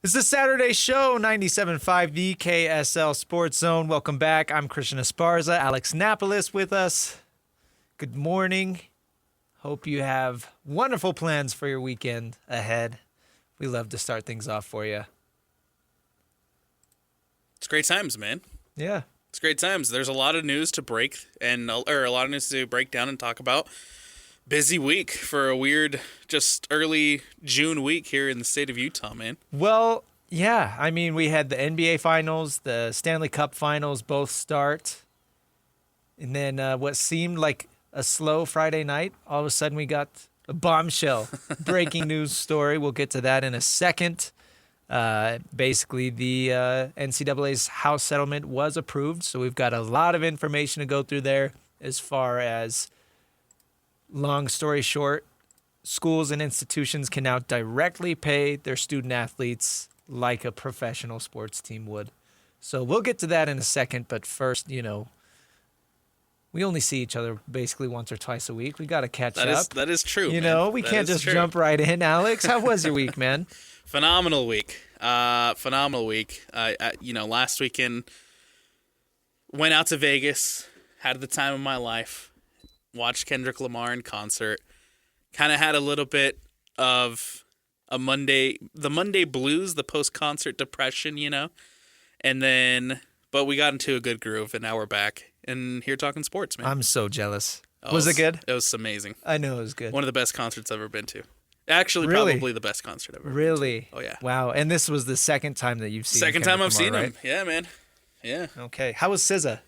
It's the Saturday Show, 97.5 the KSL Sports Zone. Welcome back. I'm Christian Esparza. Alex Napoles with us. Good morning. Hope you have wonderful plans for your weekend ahead. We love to start things off for you. It's great times, man. Yeah. It's great times. There's a lot of news to break or a lot of news to break down and talk about. Busy week for a weird, just early June week here in the state of Utah, man. Well, yeah. I mean, we had the NBA Finals, the Stanley Cup Finals both start. And then what seemed like a slow Friday night, all of a sudden we got a bombshell breaking news story. We'll get to that in a second. Basically, the NCAA's House Settlement was approved, so we've got a lot of information to go through there as far as, long story short, schools and institutions can now directly pay their student athletes like a professional sports team would. So we'll get to that in a second, but first, we only see each other basically once or twice a week. We got to catch up. That is true. We can't just jump right in. Alex, how was your week, man? Phenomenal week. Phenomenal week. Last weekend, went out to Vegas, had the time of my life, watched Kendrick Lamar in concert, kind of had a little bit of the Monday blues, the post-concert depression, but we got into a good groove, and now we're back, and here talking sports, man. I'm so jealous. Was it good? It was amazing. I know it was good. One of the best concerts I've ever been to. Actually, Really? Probably the best concert I've ever Really? been to. Oh, yeah. Wow. And this was the second time that you've seen Second time I've seen Lamar, him. Yeah, man. Yeah. right? Okay. How was SZA?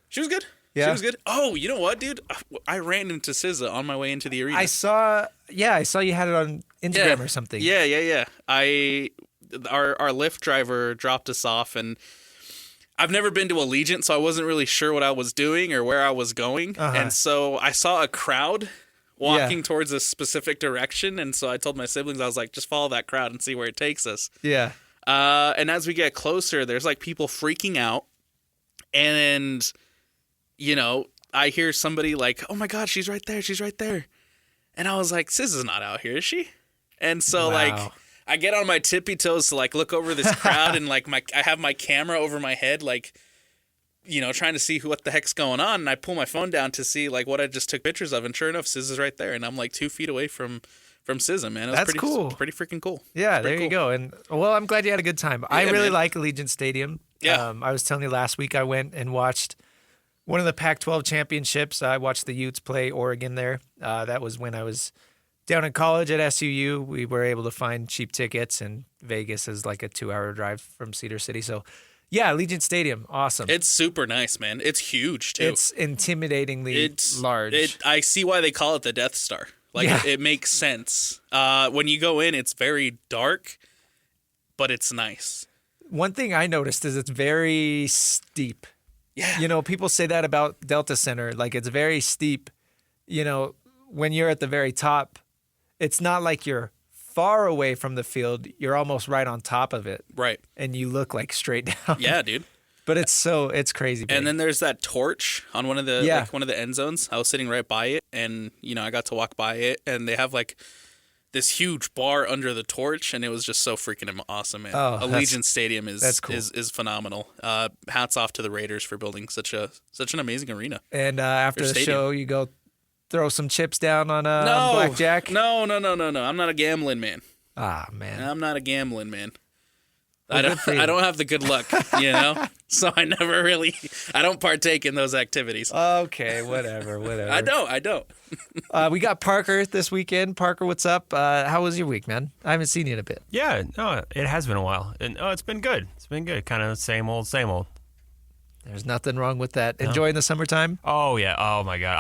She was good. Yeah? She was good. Oh, you know what, dude? I ran into SZA on my way into the arena. I saw you had it on Instagram or something. Yeah. Our Lyft driver dropped us off, and I've never been to Allegiant, so I wasn't really sure what I was doing or where I was going. Uh-huh. And so I saw a crowd walking towards a specific direction, and so I told my siblings, I was like, just follow that crowd and see where it takes us. Yeah. And as we get closer, there's like people freaking out, and I hear somebody like, oh my God, she's right there. And I was like, SZA's not out here, is she? And so Wow. I get on my tippy toes to look over this crowd and I have my camera over my head, trying to see what the heck's going on. And I pull my phone down to see what I just took pictures of. And sure enough, SZA's right there. And I'm 2 feet away from SZA, man. It was That's cool. Pretty freaking cool. Yeah, there you go. And well, I'm glad you had a good time. I really like Allegiant Stadium. Yeah. I was telling you last week I went and watched one of the Pac-12 championships. I watched the Utes play Oregon there. That was when I was down in college at SUU. We were able to find cheap tickets, and Vegas is like a 2-hour drive from Cedar City. So, yeah, Allegiant Stadium, awesome. It's super nice, man. It's huge, too. It's intimidatingly large. I see why they call it the Death Star. It makes sense. When you go in, it's very dark, but it's nice. One thing I noticed is it's very steep. Yeah. People say that about Delta Center. It's very steep. When you're at the very top, it's not like you're far away from the field. You're almost right on top of it. Right. And you look straight down. Yeah, dude. But it's crazy big. And then there's that torch on one of the one of the end zones. I was sitting right by it, and I got to walk by it, and they have this huge bar under the torch, and it was just so freaking awesome, man. Oh, Allegiant Stadium is cool. is phanaminal. Hats off to the Raiders for building such an amazing arena. And after the show, you go throw some chips down on blackjack? No. I'm not a gambling man. Ah, man. I'm not a gambling man. Well, I don't have the good luck, so I don't partake in those activities. Okay, whatever. I don't. We got Parker this weekend. Parker, what's up? How was your week, man? I haven't seen you in a bit. Yeah, no, it has been a while. And it's been good. Kind of same old. There's nothing wrong with that. No. Enjoying the summertime? Oh, yeah. Oh, my God.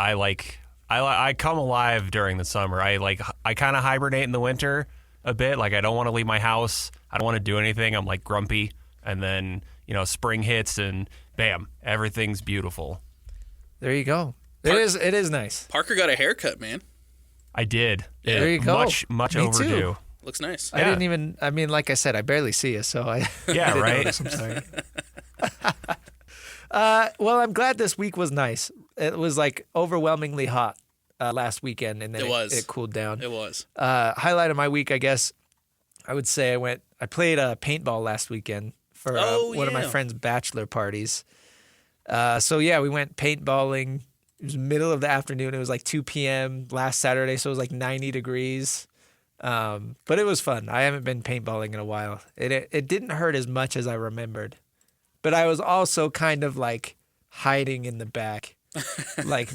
I come alive during the summer. I kind of hibernate in the winter a bit. I don't want to leave my house. I don't want to do anything. I'm grumpy. And then, spring hits and bam, everything's beautiful. There you go. It is nice. Parker got a haircut, man. I did. There you go. Much Me overdue. Too. Looks nice. I didn't even, like I said, I barely see you, so I yeah, I right? notice, I'm sorry. Well, I'm glad this week was nice. It was overwhelmingly hot last weekend, and then it cooled down. It was. Highlight of my week, I guess, I would say I went I played paintball last weekend for one of my friend's bachelor parties. So yeah, we went paintballing. It was middle of the afternoon. It was like 2 p.m. last Saturday, so it was like 90 degrees. But it was fun. I haven't been paintballing in a while. It didn't hurt as much as I remembered. But I was also kind of like hiding in the back. Like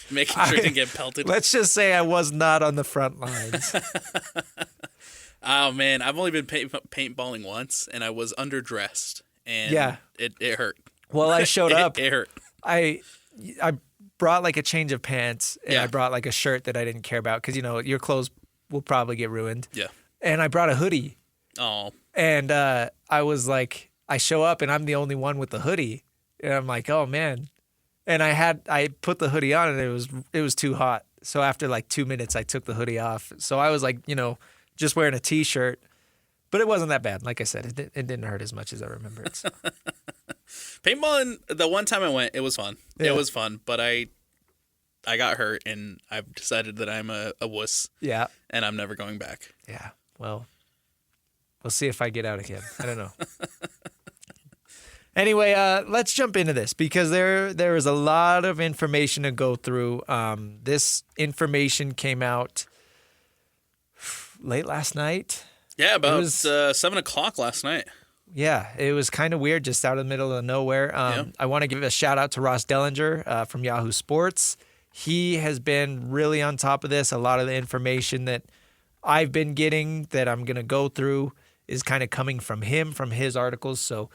making sure you didn't get pelted. Let's just say I was not on the front lines. Oh man, I've only been paintballing once, and I was underdressed, and it hurt. Well, I showed up. It hurt. I brought like a change of pants, and I brought like a shirt that I didn't care about because your clothes will probably get ruined. Yeah. And I brought a hoodie. Oh. And I was like, I show up and I'm the only one with the hoodie, and I'm like, oh man. And I put the hoodie on and it was too hot. So after like 2 minutes, I took the hoodie off. So I was like, just wearing a t-shirt, but it wasn't that bad. Like I said, it didn't hurt as much as I remembered. So. Paintballing, the one time I went, it was fun. Yeah. It was fun, but I got hurt and I've decided that I'm a wuss. Yeah. And I'm never going back. Yeah. Well, we'll see if I get out again. I don't know. Anyway, let's jump into this because there is a lot of information to go through. This information came out late last night. Yeah, about 7 o'clock last night. Yeah, it was kind of weird, just out of the middle of nowhere. I want to give a shout out to Ross Dellinger from Yahoo Sports. He has been really on top of this. A lot of the information that I've been getting that I'm going to go through is kind of coming from him, from his articles. So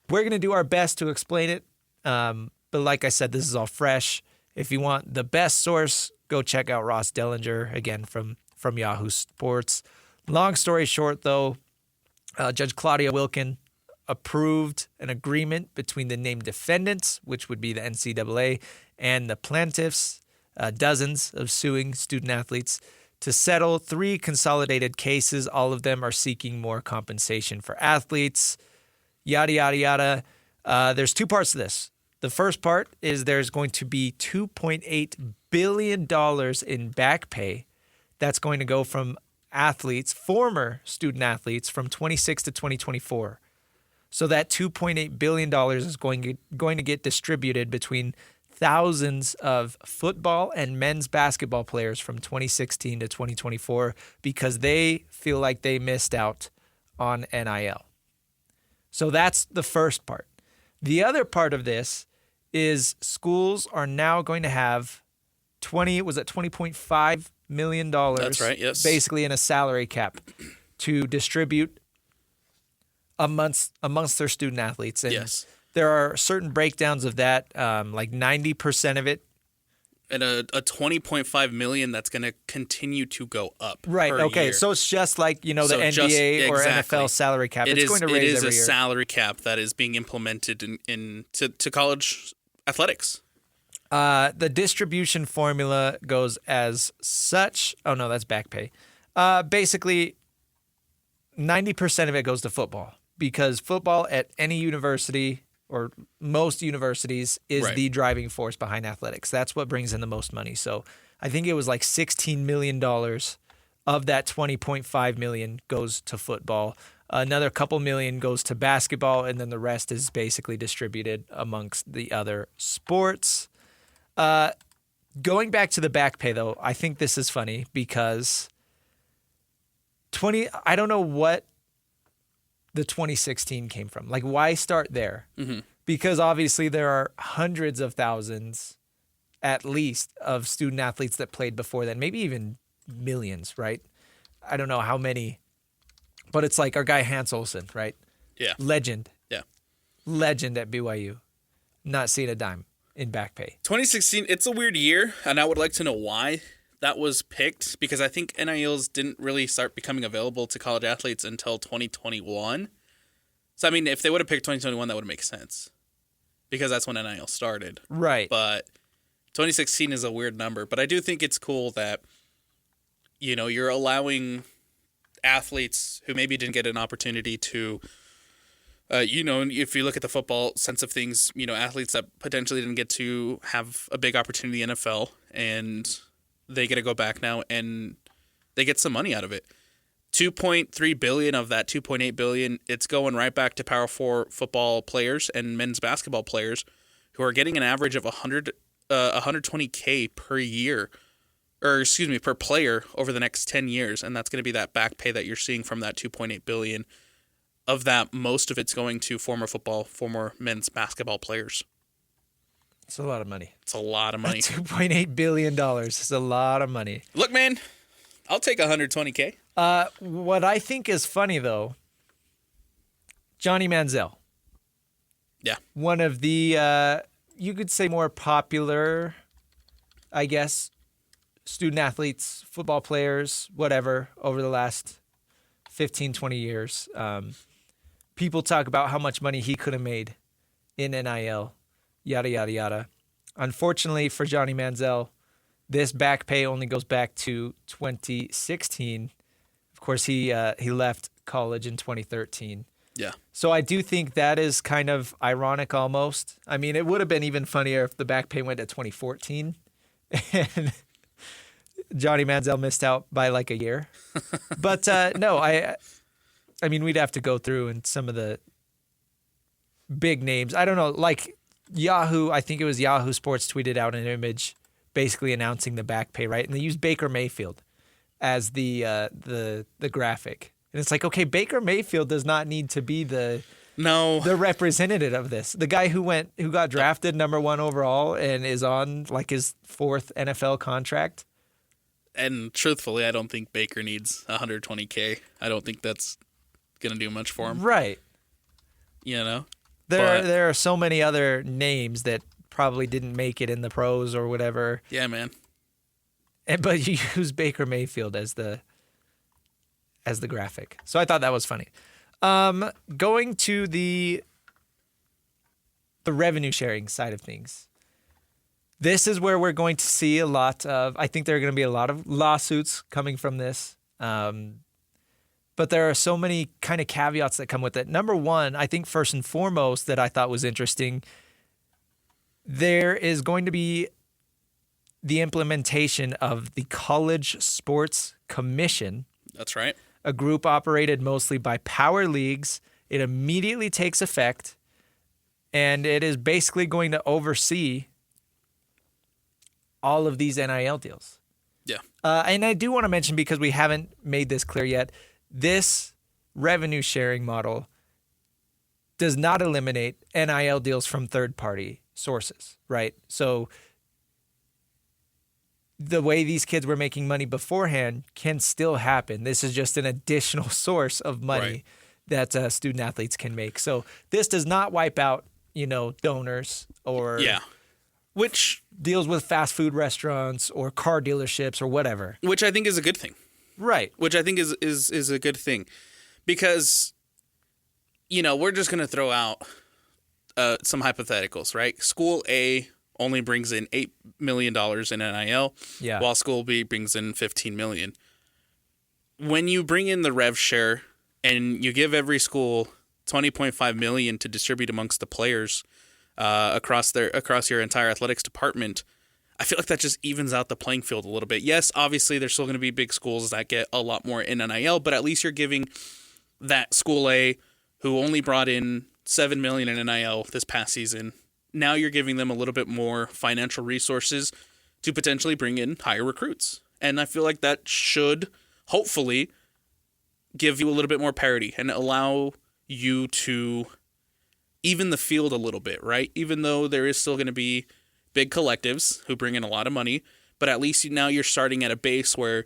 we're going to do our best to explain it. But like I said, this is all fresh. If you want the best source, go check out Ross Dellinger, again, from Yahoo Sports. Long story short, though, Judge Claudia Wilkin approved an agreement between the named defendants, which would be the NCAA, and the plaintiffs, dozens of suing student athletes, to settle 3 consolidated cases. All of them are seeking more compensation for athletes. Yada, yada, yada. There's 2 parts to this. The first part is there's going to be $2.8 billion in back pay that's going to go from athletes, former student athletes, from 26 to 2024. So that $2.8 billion is going to get distributed between thousands of football and men's basketball players from 2016 to 2024 because they feel like they missed out on NIL. So that's the first part. The other part of this is schools are now going to have $20.5 million. That's right, yes. Basically in a salary cap to distribute amongst their student athletes. And yes. There are certain breakdowns of that, like 90% of it. And a $20.5 million that's going to continue to go up. Right. Okay. Year. So it's just like the NBA or NFL salary cap. It's going to raise every year. It is a salary cap that is being implemented to college athletics. The distribution formula goes as such. Oh no, that's back pay. Basically, 90% of it goes to football because football at any university or most universities is the driving force behind athletics. That's what brings in the most money. So I think it was like $16 million of that $20.5 million goes to football. Another couple million goes to basketball, and then the rest is basically distributed amongst the other sports. Going back to the back pay, though, I think this is funny because I don't know what the 2016 came from. Like, why start there? Mm-hmm. Because obviously there are hundreds of thousands, at least, of student athletes that played before then, maybe even millions, right? I don't know how many, but it's like our guy Hans Olsen, right? Yeah. Legend. Yeah. Legend at BYU. Not seeing a dime in back pay. 2016, it's a weird year, and I would like to know why that was picked, because I think NILs didn't really start becoming available to college athletes until 2021. So, I mean, if they would have picked 2021, that would make sense, because that's when NIL started. Right. But 2016 is a weird number. But I do think it's cool that, you're allowing athletes who maybe didn't get an opportunity to, if you look at the football sense of things, athletes that potentially didn't get to have a big opportunity in the NFL, and they get to go back now and they get some money out of it. 2.3 billion of that 2.8 billion, it's going right back to Power 4 football players and men's basketball players who are getting an average of 120K per year, or excuse me, per player over the next 10 years. And that's going to be that back pay that you're seeing from that 2.8 billion. Of that, most of it's going to former men's basketball players. It's a lot of money. It's a lot of money. $2.8 billion is a lot of money. Look, man, I'll take 120K. What I think is funny, though, Johnny Manziel. Yeah. One of the, you could say more popular, I guess, student athletes, football players, whatever, over the last 15, 20 years. People talk about how much money he could have made in NIL, yada, yada, yada. Unfortunately for Johnny Manziel, this back pay only goes back to 2016. Of course, he left college in 2013. Yeah. So I do think that is kind of ironic almost. I mean, it would have been even funnier if the back pay went to 2014 and Johnny Manziel missed out by like a year. But no, I mean, we'd have to go through and some of the big names. I don't know, like Yahoo, I think it was Yahoo Sports tweeted out an image basically announcing the back pay, right? And they used Baker Mayfield as the graphic. And it's like, okay, Baker Mayfield does not need to be the representative of this. The guy who got drafted number 1 overall and is on like his 4th NFL contract. And truthfully, I don't think Baker needs 120K. I don't think that's going to do much for him. Right. You know? There are so many other names that probably didn't make it in the pros or whatever. Yeah, man. But you use Baker Mayfield as the graphic. So I thought that was funny. Going to the revenue sharing side of things. This is where we're going to see a lot of, I think there are going to be a lot of lawsuits coming from this. But there are so many kind of caveats that come with it. Number one, I think first and foremost that I thought was interesting, there is going to be the implementation of the College Sports Commission. That's right. A group operated mostly by power leagues. It immediately takes effect, and it is basically going to oversee all of these NIL deals. Yeah. And I do want to mention, because we haven't made this clear yet, this revenue sharing model does not eliminate NIL deals from third-party sources, right? So the way these kids were making money beforehand can still happen. This is just an additional source of money that student athletes can make. So this does not wipe out, donors or which deals with fast food restaurants or car dealerships or whatever. Which I think is a good thing. Right. Which I think is a good thing, because we're just going to throw out some hypotheticals, right? School A only brings in $8 million in NIL, while School B brings in $15 million. When you bring in the rev share and you give every school $20.5 million to distribute amongst the players across your entire athletics department, I feel like that just evens out the playing field a little bit. Yes, obviously there's still going to be big schools that get a lot more in NIL, but at least you're giving that School A, who only brought in $7 million in NIL this past season, now you're giving them a little bit more financial resources to potentially bring in higher recruits. And I feel like that should hopefully give you a little bit more parity and allow you to even the field a little bit, right? Even though there is still going to be big collectives who bring in a lot of money, but at least now you're starting at a base where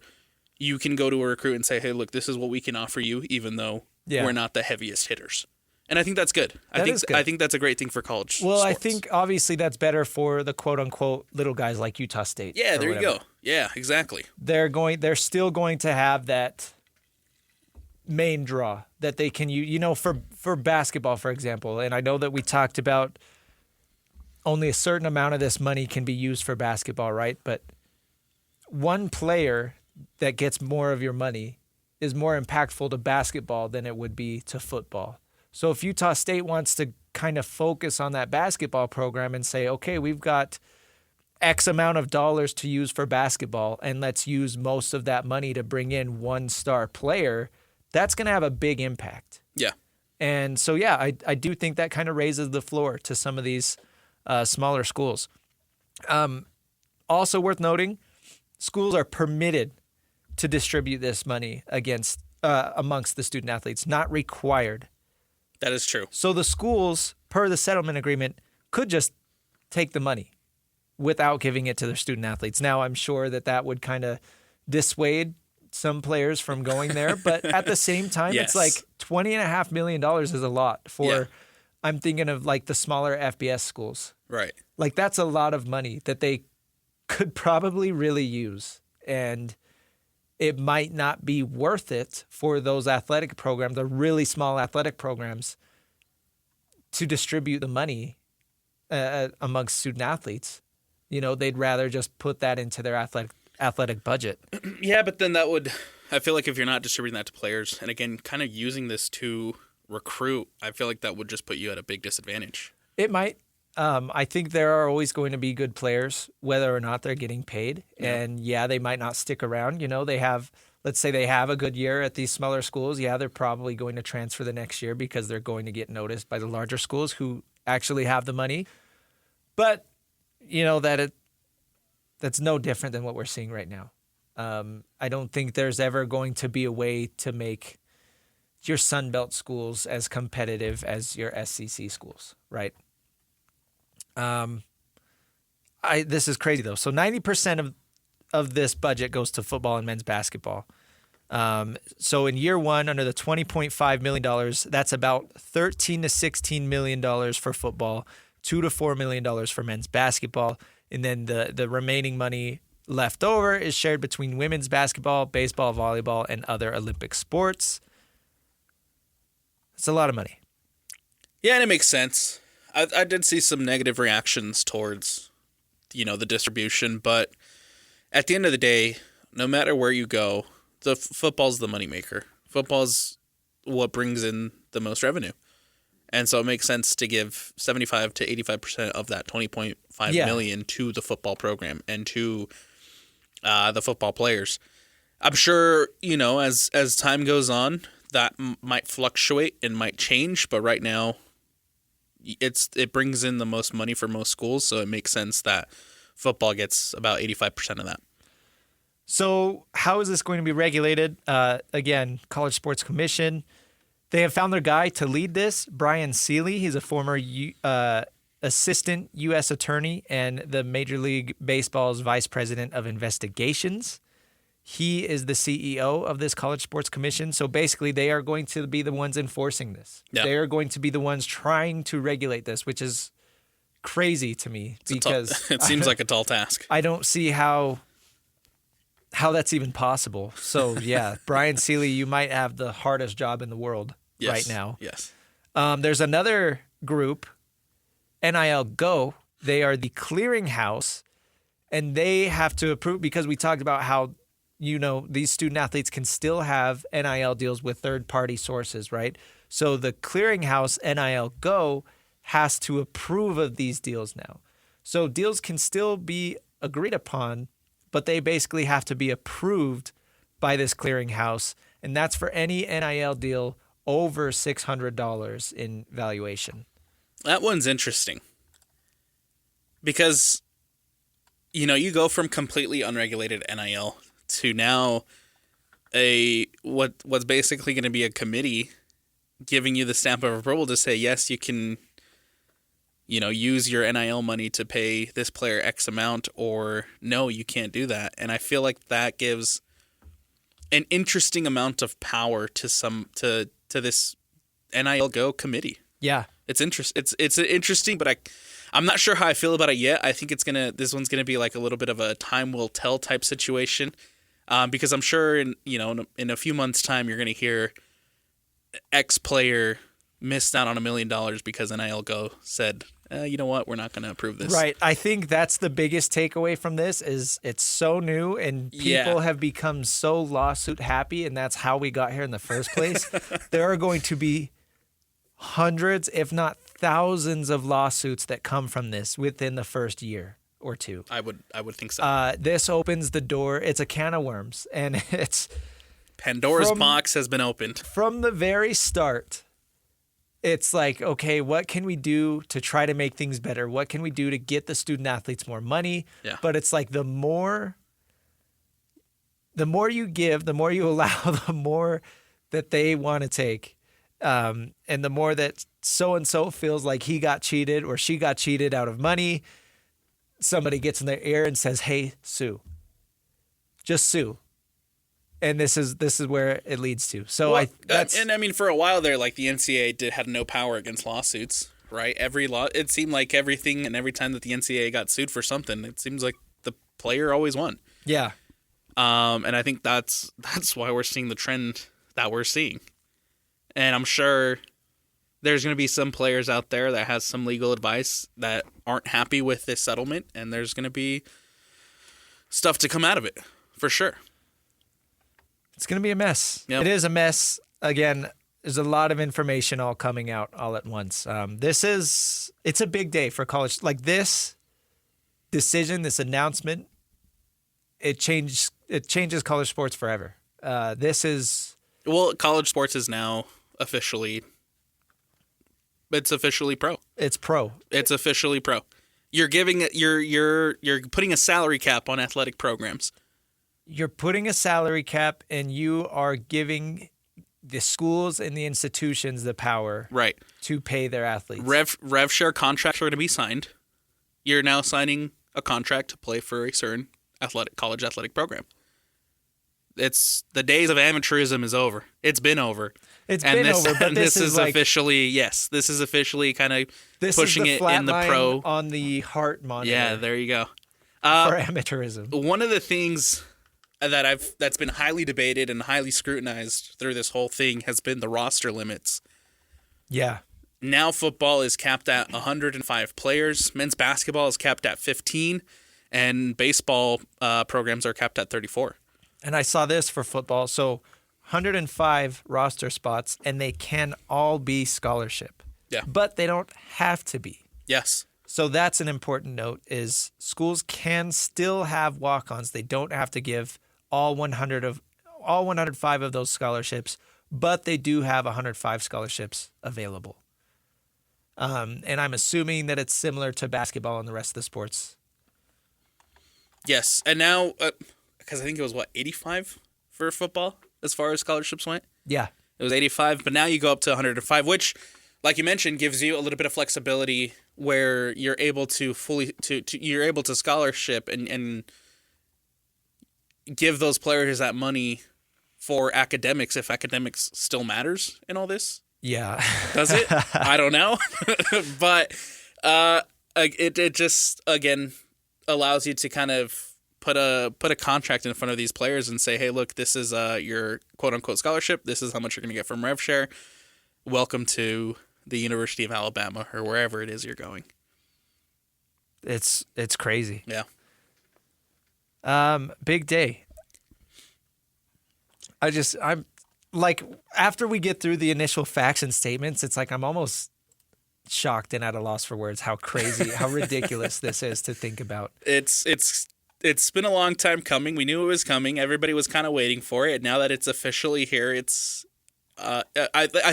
you can go to a recruit and say, hey, look, this is what we can offer you, even though we're not the heaviest hitters. And I think that's good. I think that's a great thing for college sports. I think obviously that's better for the quote unquote little guys like Utah State. Yeah, there you go. Yeah, exactly. They're still going to have that main draw that they can use, for basketball, for example. And I know that we talked about only a certain amount of this money can be used for basketball, right? But one player that gets more of your money is more impactful to basketball than it would be to football. So if Utah State wants to kind of focus on that basketball program and say, okay, we've got X amount of dollars to use for basketball, and let's use most of that money to bring in one star player, that's going to have a big impact. Yeah. And so, yeah, I do think that kind of raises the floor to some of these smaller schools. Also worth noting, schools are permitted to distribute this money amongst the student athletes, not required. That is true. So the schools, per the settlement agreement, could just take the money without giving it to their student athletes. Now, I'm sure that would kind of dissuade some players from going there, but at the same time, Yes. it's like $20.5 million is a lot for, I'm thinking of like the smaller FBS schools. Right. Like that's a lot of money that they could probably really use. And it might not be worth it for those athletic programs, the really small athletic programs, to distribute the money amongst student athletes. You know, they'd rather just put that into their athletic budget. Yeah, but then I feel like if you're not distributing that to players, and again, kind of using this to recruit, I feel like that would just put you at a big disadvantage. It might. I think there are always going to be good players, whether or not they're getting paid. Yeah. And yeah, they might not stick around. You know, let's say they have a good year at these smaller schools. Yeah, they're probably going to transfer the next year because they're going to get noticed by the larger schools who actually have the money. But, you know, that's no different than what we're seeing right now. I don't think there's ever going to be a way to make your Sun Belt schools as competitive as your SEC schools, right? This is crazy though. So 90% of this budget goes to football and men's basketball. So in year one, under the $20.5 million, that's about $13 to $16 million for football, $2 to $4 million for men's basketball. And then the remaining money left over is shared between women's basketball, baseball, volleyball, and other Olympic sports. It's a lot of money. Yeah, and it makes sense. I did see some negative reactions towards, you know, the distribution, but at the end of the day, no matter where you go, football's the moneymaker. Football's what brings in the most revenue. And so it makes sense to give 75 to 85% of that $20.5 million to the football program and to the football players. I'm sure, you know, as time goes on, that might fluctuate and might change, but right now it brings in the most money for most schools, so it makes sense that football gets about 85% of that. So how is this going to be regulated? Again, College Sports Commission. They have found their guy to lead this, Brian Seeley. He's a former assistant U.S. attorney and the Major League Baseball's vice president of investigations. He is the CEO of this College Sports Commission. So basically, they are going to be the ones enforcing this. Yeah. They are going to be the ones trying to regulate this, which is crazy to me because it seems like a tall task. I don't see how that's even possible. So yeah, Brian Seeley, you might have the hardest job in the world right now. Yes. There's another group, NIL Go. They are the clearinghouse, and they have to approve because we talked about how, you know, these student athletes can still have NIL deals with third-party sources, right? So the clearinghouse, NIL Go, has to approve of these deals now. So deals can still be agreed upon, but they basically have to be approved by this clearinghouse, and that's for any NIL deal over $600 in valuation. That one's interesting because, you know, you go from completely unregulated NIL to now what's basically going to be a committee giving you the stamp of approval to say, yes, you can, you know, use your NIL money to pay this player X amount, or no, you can't do that. And I feel like that gives an interesting amount of power to this NIL Go committee. Yeah. It's interesting, but I'm not sure how I feel about it yet. I think this one's gonna be like a little bit of a time will tell type situation, because I'm sure in a few months' time you're gonna hear X player missed out on $1 million because NIL Go said, you know what, we're not gonna approve this. Right. I think that's the biggest takeaway from this is it's so new and people have become so lawsuit happy, and that's how we got here in the first place. There are going to be hundreds, if not thousands, of lawsuits that come from this within the first year or two. I would think so. This opens the door. It's a can of worms, and it's Pandora's box has been opened. From the very start. It's like, okay, what can we do to try to make things better? What can we do to get the student athletes more money? Yeah. But it's like the more you give, the more you allow, the more that they want to take. And the more that so-and-so feels like he got cheated or she got cheated out of money, somebody gets in their ear and says, hey, sue. Just sue. And this is where it leads to. So well, I mean, for a while there, like the NCAA had no power against lawsuits, right? It seemed like everything and every time that the NCAA got sued for something, it seems like the player always won. Yeah. And I think that's why we're seeing the trend that we're seeing. And I'm sure there's going to be some players out there that has some legal advice that aren't happy with this settlement, and there's going to be stuff to come out of it, for sure. It's going to be a mess. Yep. It is a mess. Again, there's a lot of information all coming out all at once. It's a big day for college. Like this decision, this announcement, it changes college sports forever. College sports is now officially pro. It's pro. It's officially pro. You're putting a salary cap on athletic programs. You're putting a salary cap, and you are giving the schools and the institutions the power right to pay their athletes. Rev share contracts are going to be signed. You're now signing a contract to play for a certain college athletic program. It's the days of amateurism is over. It's been over. But this is like, officially this is officially kind of pushing it in the pro on the heart monitor. Yeah, there you go. For amateurism. One of the things that's been highly debated and highly scrutinized through this whole thing has been the roster limits. Yeah. Now football is capped at 105 players. Men's basketball is capped at 15, and baseball programs are capped at 34. And I saw this for football. So 105 roster spots, and they can all be scholarship. Yeah. But they don't have to be. Yes. So that's an important note is schools can still have walk-ons. They don't have to give all 105 of those scholarships, but they do have 105 scholarships available. And I'm assuming that it's similar to basketball and the rest of the sports. Yes. And now, because I think it was, 85 for football as far as scholarships went? Yeah. It was 85, but now you go up to 105, which, like you mentioned, gives you a little bit of flexibility where you're able to you're able to scholarship and give those players that money for academics if academics still matters in all this. Yeah. Does it? I don't know. But it just, again, allows you to kind of put a contract in front of these players and say, hey, look, this is your quote-unquote scholarship. This is how much you're going to get from RevShare. Welcome to the University of Alabama or wherever it is you're going. It's crazy. Yeah. Big day. I'm like, after we get through the initial facts and statements, it's like I'm almost shocked and at a loss for words how crazy, how ridiculous this is to think about. It's been a long time coming. We knew it was coming. Everybody was kind of waiting for it. Now that it's officially here, it's I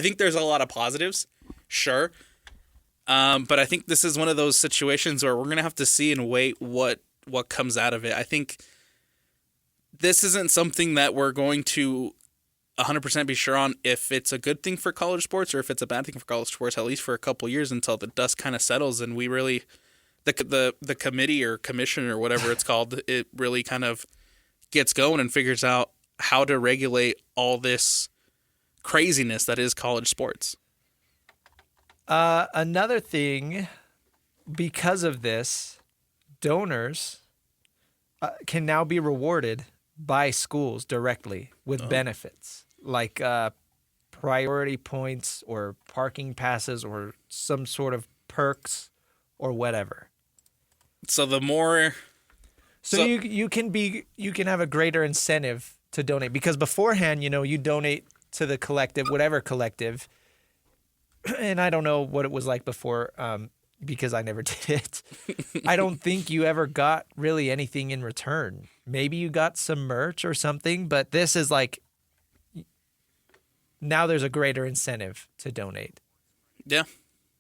think there's a lot of positives, sure. But I think this is one of those situations where we're going to have to see and wait what comes out of it. I think this isn't something that we're going to 100% be sure on if it's a good thing for college sports or if it's a bad thing for college sports, at least for a couple years until the dust kind of settles and we really, the committee or commission or whatever it's called, it really kind of gets going and figures out how to regulate all this craziness that is college sports. Another thing, because of this, donors can now be rewarded by schools directly with benefits like priority points or parking passes or some sort of perks or whatever. So the more, you can have a greater incentive to donate because beforehand, you donate to the collective, whatever collective. And I don't know what it was like before. because I never did it. I don't think you ever got really anything in return. Maybe you got some merch or something, but this is like, now there's a greater incentive to donate. Yeah.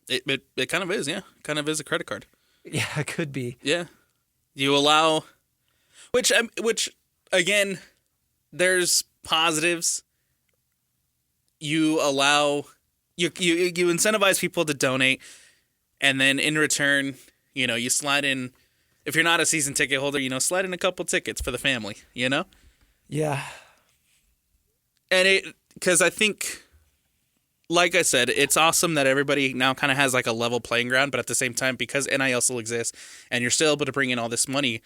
It kind of is, yeah. Kind of is a credit card. Yeah, it could be. Yeah. You allow, which again, there's positives. You allow, you incentivize people to donate, and then in return, you slide in, if you're not a season ticket holder, slide in a couple tickets for the family, Yeah. And because I think, like I said, it's awesome that everybody now kind of has like a level playing ground, but at the same time, because NIL still exists and you're still able to bring in all this money,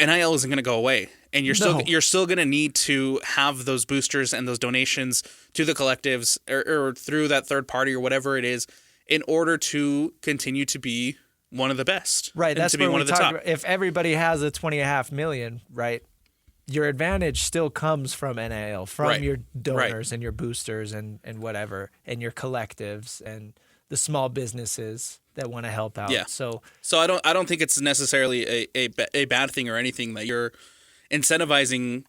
NIL isn't going to go away, and you're still going to need to have those boosters and those donations to the collectives or through that third party or whatever it is, in order to continue to be one of the best. Right. That's to be what one we of the top. If everybody has a $20.5 million, right, your advantage still comes from NIL, from your donors and your boosters and whatever, and your collectives and the small businesses that want to help out. Yeah. So I don't think it's necessarily a bad thing or anything that you're incentivizing,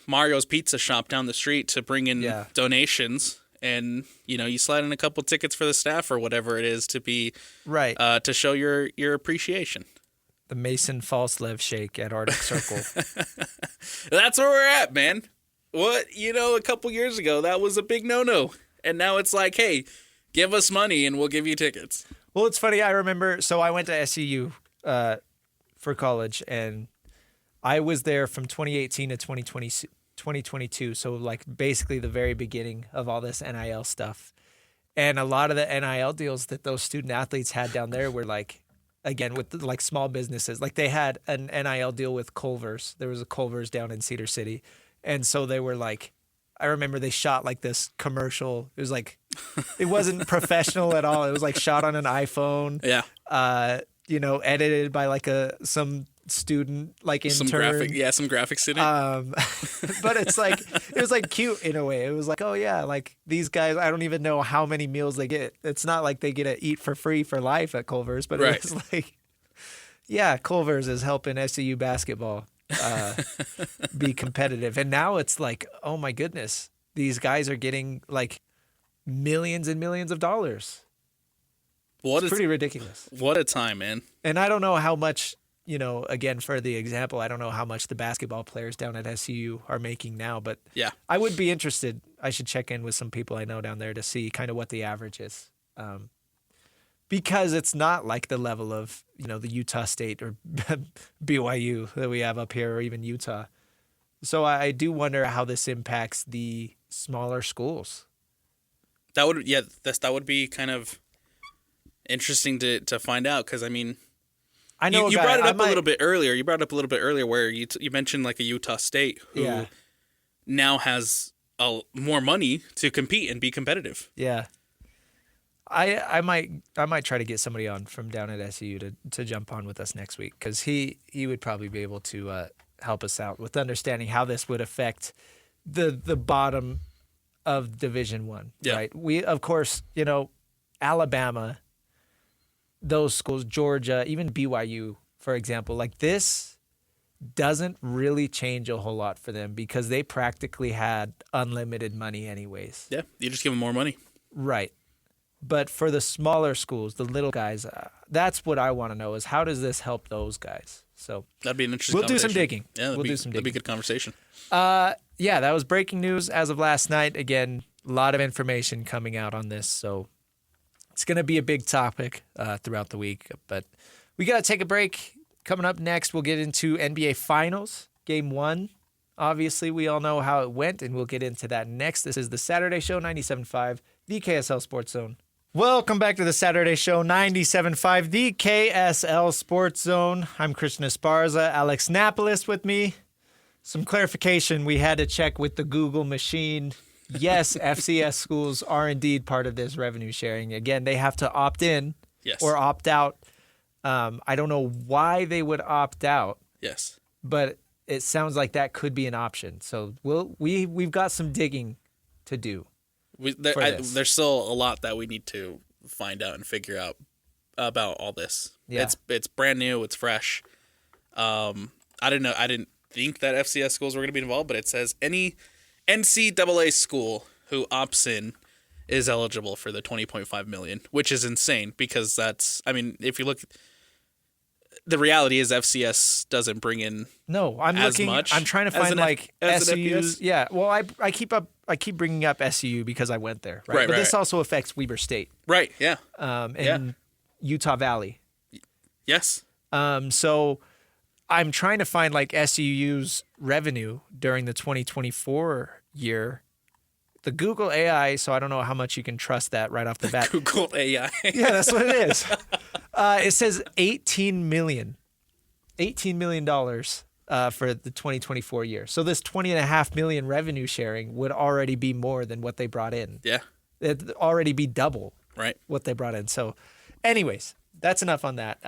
Mario's Pizza Shop down the street to bring in donations, and you slide in a couple tickets for the staff or whatever it is to be right to show your appreciation. The Mason Falslev shake at Arctic Circle. That's where we're at, man. What, a couple years ago, that was a big no-no. And now it's like, hey, give us money and we'll give you tickets. Well, it's funny. I remember, so I went to SCU for college, and I was there from 2018 to 2022. So like basically the very beginning of all this NIL stuff. And a lot of the NIL deals that those student athletes had down there were like, again, with like small businesses. Like they had an NIL deal with Culver's. There was a Culver's down in Cedar City. And so they were like, I remember they shot like this commercial. It was like, it wasn't professional at all. It was like shot on an iPhone. Yeah. Edited by like some student, like intern. Some graphic student. But it's like, it was like cute in a way. It was like, oh yeah, like these guys, I don't even know how many meals they get. It's not like they get to eat for free for life at Culver's, but it was like, yeah, Culver's is helping SCU basketball be competitive. And now it's like, oh my goodness, these guys are getting like millions and millions of dollars. It's pretty ridiculous. What a time, man. And I don't know how much, again, for the example, I don't know how much the basketball players down at SCU are making now, but yeah, I would be interested. I should check in with some people I know down there to see kind of what the average is. Because it's not like the level of, the Utah State or BYU that we have up here, or even Utah. So I do wonder how this impacts the smaller schools. That would be kind of interesting to find out, because I mean, I know you brought it up a little bit earlier. You brought it up a little bit earlier where you mentioned like a Utah State who now has more money to compete and be competitive. Yeah. I might try to get somebody on from down at SCU to jump on with us next week, because he would probably be able to help us out with understanding how this would affect the bottom of Division I. Yeah. Right? We, of course, Alabama, those schools, Georgia, even BYU, for example, like this doesn't really change a whole lot for them because they practically had unlimited money anyways. Yeah, you just give them more money. Right. But for the smaller schools, the little guys, that's what I want to know is how does this help those guys? So that'd be an interesting We'll do some digging. Yeah, we'll do some digging. That'd be a good conversation. Yeah, that was breaking news as of last night. Again, a lot of information coming out on this, so it's going to be a big topic throughout the week. But we got to take a break. Coming up next, we'll get into NBA Finals, Game 1. Obviously, we all know how it went, and we'll get into that next. This is the Saturday Show, 97.5, the KSL Sports Zone. Welcome back to the Saturday Show, 97.5, the KSL Sports Zone. I'm Christian Esparza, Alex Napoles with me. Some clarification we had to check with the Google machine. Yes, FCS schools are indeed part of this revenue sharing. Again, they have to opt in or opt out. I don't know why they would opt out. Yes. But it sounds like that could be an option. So we've got some digging to do. There's still a lot that we need to find out and figure out about all this. Yeah. It's brand new. It's fresh. I didn't know. I didn't think that FCS schools were going to be involved, but it says any NCAA school who opts in is eligible for the $20.5 million, which is insane because that's. I mean, if you look, the reality is FCS doesn't bring in No, I'm as looking. much I'm trying to as find an like as an SU's. FBS? Yeah. Well, I keep bringing up SU because I went there. Right. Right, But right, this right. also affects Weber State, right. Yeah. and Utah Valley. Yes. So I'm trying to find like SU's revenue during the 2024 year. The Google AI, so I don't know how much you can trust that right off the bat. Google AI. Yeah, that's what it is. It says $18 million for the 2024 year. So this $20.5 million revenue sharing would already be more than what they brought in. Yeah. It'd already be double Right. what they brought in. So, anyways, that's enough on that.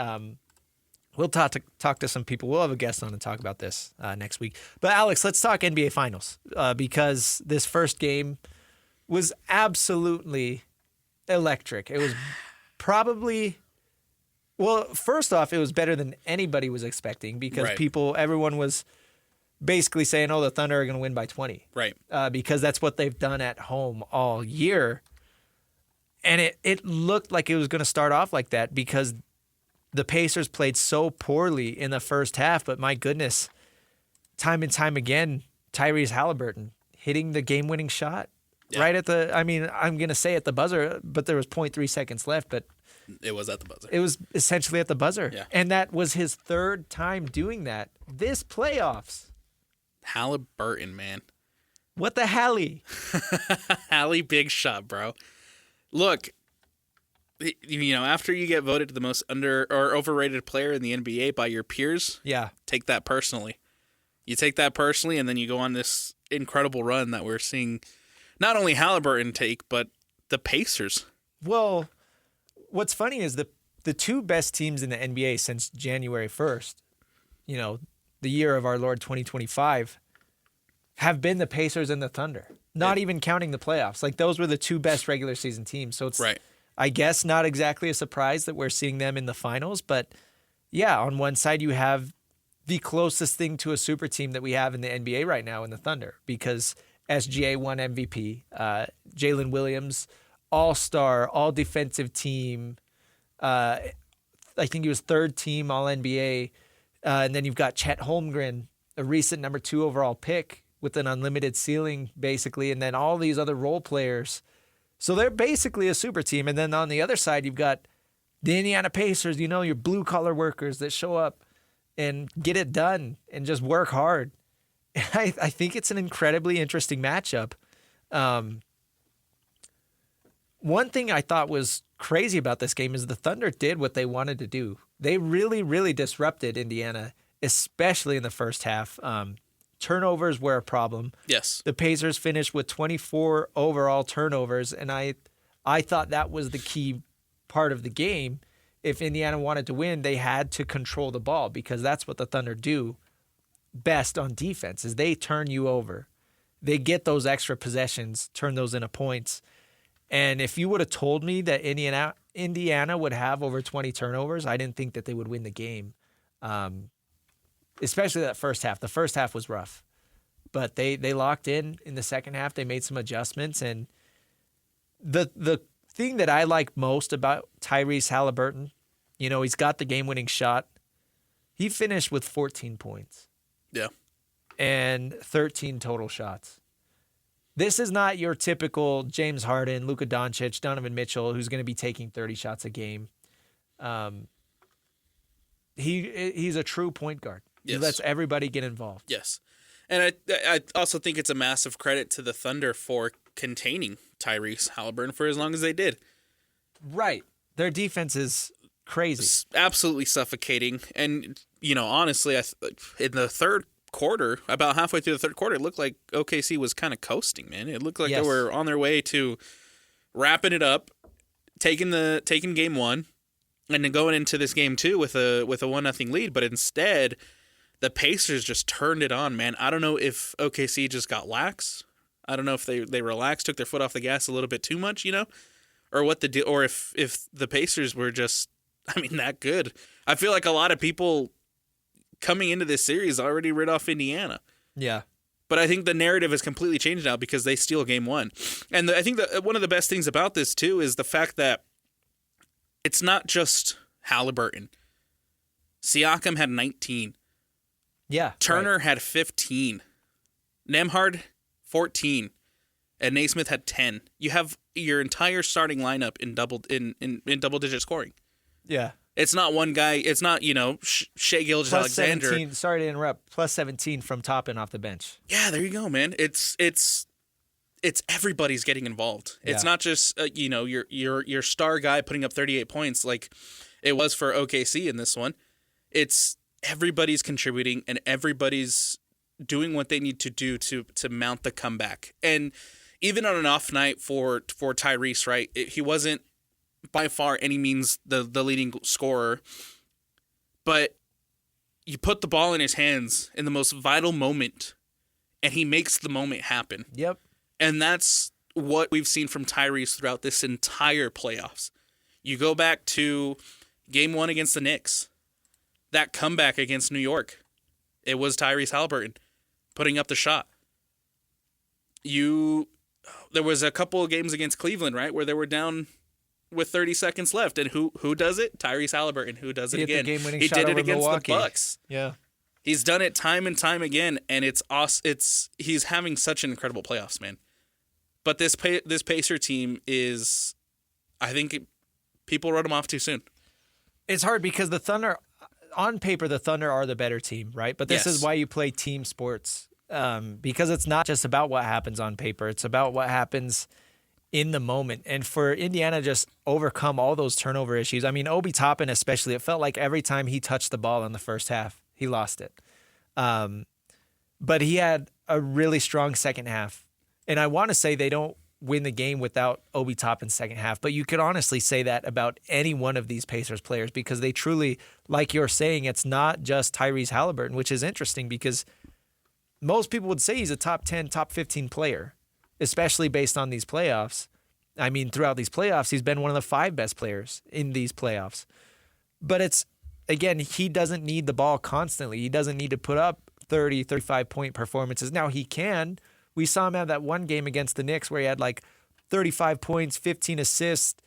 We'll talk to some people. We'll have a guest on and talk about this next week. But Alex, let's talk NBA Finals because this first game was absolutely electric. It was probably, well, first off, it was better than anybody was expecting because Right. everyone was basically saying, "Oh, the Thunder are going to win by 20," Right. because that's what they've done at home all year. And it looked like it was going to start off like that because the Pacers played so poorly in the first half, but my goodness, time and time again, Tyrese Halliburton hitting the game-winning shot right at the, I mean, I'm going to say at the buzzer, but there was 0.3 seconds left, but It was at the buzzer. it was essentially at the buzzer. Yeah. And that was his third time doing that this playoffs. Halliburton, man. What the Hallie? Hallie, big shot, bro. Look, you know, after you get voted the most under or overrated player in the NBA by your peers, Yeah. take that personally. You take that personally, and then you go on this incredible run that we're seeing not only Halliburton take, but the Pacers. Well, what's funny is the two best teams in the NBA since January 1st, you know, the year of our Lord 2025, have been the Pacers and the Thunder. Not even counting the playoffs. Like those were the two best regular season teams. So it's Right. I guess not exactly a surprise that we're seeing them in the finals, but yeah, on one side you have the closest thing to a super team that we have in the NBA right now in the Thunder because SGA won MVP, Jalen Williams, all-star, all-defensive team. I think he was third team All-NBA. And then you've got Chet Holmgren, a recent number 2 overall pick with an unlimited ceiling, basically, and then all these other role players. So they're basically a super team. And then on the other side, you've got the Indiana Pacers, you know, your blue-collar workers that show up and get it done and just work hard. I think it's an incredibly interesting matchup. One thing I thought was crazy about this game is the Thunder did what they wanted to do. They really, really disrupted Indiana, especially in the first half. Turnovers were a problem. Yes. The Pacers finished with 24 overall turnovers, and I thought that was the key part of the game. If Indiana wanted to win, they had to control the ball because that's what the Thunder do best on defense is they turn you over. They get those extra possessions, turn those into points. And if you would have told me that Indiana would have over 20 turnovers, I didn't think that they would win the game, especially that first half. The first half was rough, but they locked in the second half. They made some adjustments. And the thing that I like most about Tyrese Halliburton, you know, he's got the game-winning shot. He finished with 14 points. Yeah. And 13 total shots. This is not your typical James Harden, Luka Doncic, Donovan Mitchell, who's going to be taking 30 shots a game. He's a true point guard. Yes. He lets everybody get involved. Yes. And I also think it's a massive credit to the Thunder for containing Tyrese Halliburton for as long as they did. Right. Their defense is crazy. It's absolutely suffocating. And, you know, honestly, in the third quarter, about halfway through the third quarter, it looked like OKC was kind of coasting, man. It looked like Yes. they were on their way to wrapping it up, taking game one, and then going into this game two with a 1-0 lead. But instead, the Pacers just turned it on, man. I don't know if OKC just got lax. I don't know if they relaxed, took their foot off the gas a little bit too much, you know. or or if the Pacers were just, that good. I feel like a lot of people coming into this series already writ off Indiana. Yeah. But I think the narrative has completely changed now because they steal game one. And I think that one of the best things about this, too, is the fact that it's not just Halliburton. Siakam had 19. Yeah. Turner had 15. Nembhard, 14. And Naismith had 10. You have your entire starting lineup in double-digit scoring. Yeah. It's not one guy. It's not, Shea Gilgeous-Alexander. 17, sorry to interrupt. Plus 17 from Toppin off the bench. Yeah, there you go, man. It's everybody's getting involved. It's not just your star guy putting up 38 points like it was for OKC in this one. It's everybody's contributing and everybody's doing what they need to do to mount the comeback. And even on an off night for Tyrese, right? He wasn't by far any means the leading scorer, but you put the ball in his hands in the most vital moment and he makes the moment happen. Yep. And that's what we've seen from Tyrese throughout this entire playoffs. You go back to game 1 against the Knicks, that comeback against New York, it was Tyrese Halliburton putting up the shot. There was a couple of games against Cleveland, right, where they were down with 30 seconds left, and who does it? Tyrese Halliburton. Who does it again? He did it against Milwaukee. the Bucks. Yeah, he's done it time and time again, and it's he's having such an incredible playoffs, man. But this Pacer team is, I think, people wrote them off too soon. It's hard because the Thunder, on paper, the Thunder are the better team, right? But this is why you play team sports, because it's not just about what happens on paper. It's about what happens in the moment. And for Indiana just overcome all those turnover issues. Obi Toppin especially, it felt like every time he touched the ball in the first half, he lost it. But he had a really strong second half. And I want to say they don't win the game without Obi Toppin's second half, but you could honestly say that about any one of these Pacers players because they truly, like you're saying, it's not just Tyrese Halliburton, which is interesting because most people would say he's a top 10, top 15 player, especially based on these playoffs. Throughout these playoffs, he's been one of the 5 best players in these playoffs. But it's, again, he doesn't need the ball constantly. He doesn't need to put up 30, 35-point performances. Now, he can. We saw him have that one game against the Knicks where he had 35 points, 15 assists,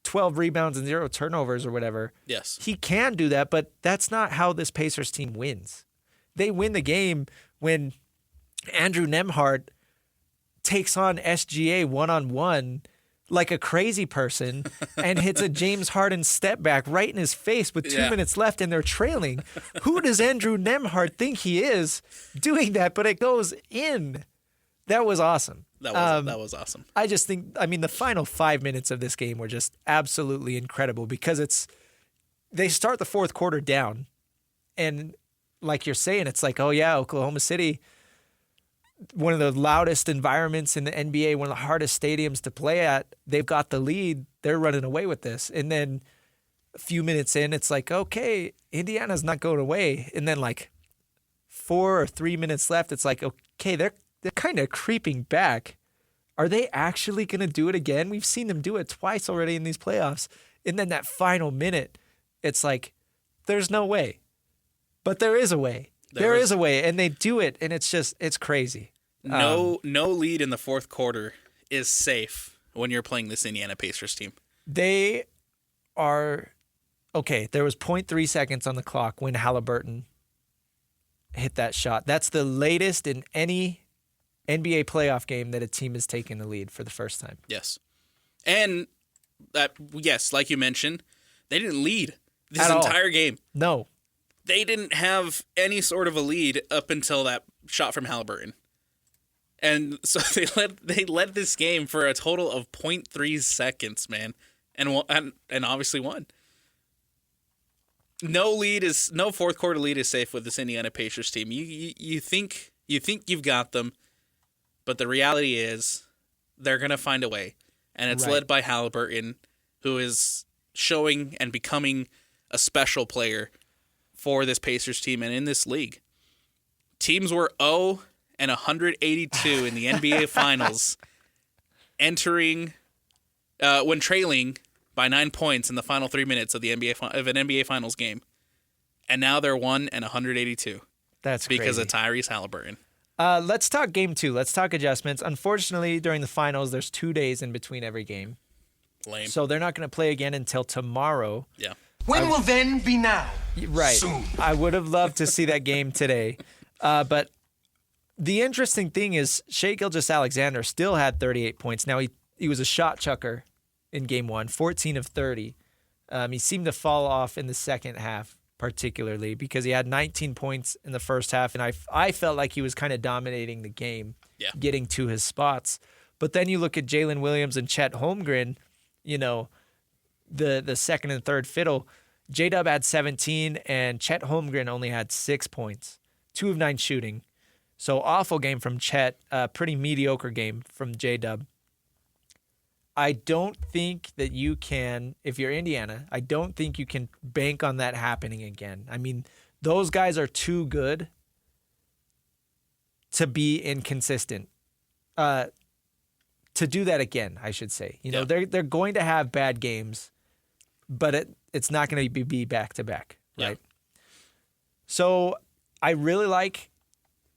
12 rebounds, and 0 turnovers or whatever. Yes. He can do that, but that's not how this Pacers team wins. They win the game when Andrew Nembhard takes on SGA one-on-one like a crazy person and hits a James Harden step back right in his face with 2 minutes left and they're trailing. Who does Andrew Nembhard think he is doing that? But it goes in. That was awesome. That was awesome. I just think, the final 5 minutes of this game were just absolutely incredible because they start the fourth quarter down. And like you're saying, it's like, oh yeah, Oklahoma City, one of the loudest environments in the NBA, one of the hardest stadiums to play at. They've got the lead. They're running away with this. And then a few minutes in, it's like, okay, Indiana's not going away. And then 4 or 3 minutes left, it's like, okay, they're kind of creeping back. Are they actually going to do it again? We've seen them do it twice already in these playoffs. And then that final minute, it's like, there's no way. But there is a way. There is a way. And they do it. And it's crazy. No lead in the fourth quarter is safe when you're playing this Indiana Pacers team. They are, okay, there was 0.3 seconds on the clock when Halliburton hit that shot. That's the latest in any NBA playoff game that a team has taken the lead for the first time. Yes. And like you mentioned, they didn't lead this entire game. No. They didn't have any sort of a lead up until that shot from Halliburton. And so they led this game for a total of 0.3 seconds, man. And obviously won. No fourth quarter lead is safe with this Indiana Pacers team. You think you've got them. But the reality is they're going to find a way. And it's led by Halliburton, who is showing and becoming a special player for this Pacers team and in this league. Teams were 0 and 182 in the NBA Finals entering when trailing by 9 points in the final 3 minutes of the of an NBA Finals game, and now they're 1-182. That's because crazy. of Tyrese Halliburton. Let's talk game 2. Let's talk adjustments. Unfortunately, during the finals, there's 2 days in between every game. Lame. So they're not going to play again until tomorrow. Yeah. When will then be now? Right. Soon. I would have loved to see that game today. But the interesting thing is Shai Gilgeous-Alexander still had 38 points. Now, he was a shot chucker in game 1, 14 of 30. He seemed to fall off in the second half, particularly because he had 19 points in the first half, and I felt like he was kind of dominating the game, getting to his spots. But then you look at Jalen Williams and Chet Holmgren, the second and third fiddle. J-Dub had 17, and Chet Holmgren only had 6 points, 2 of 9 shooting. So awful game from Chet, pretty mediocre game from J-Dub. I don't think that you can, if you're Indiana, I don't think you can bank on that happening again. I mean, those guys are too good to be inconsistent. To do that again, I should say. They're going to have bad games, but it's not going to be back-to-back, right? Yeah. So I really like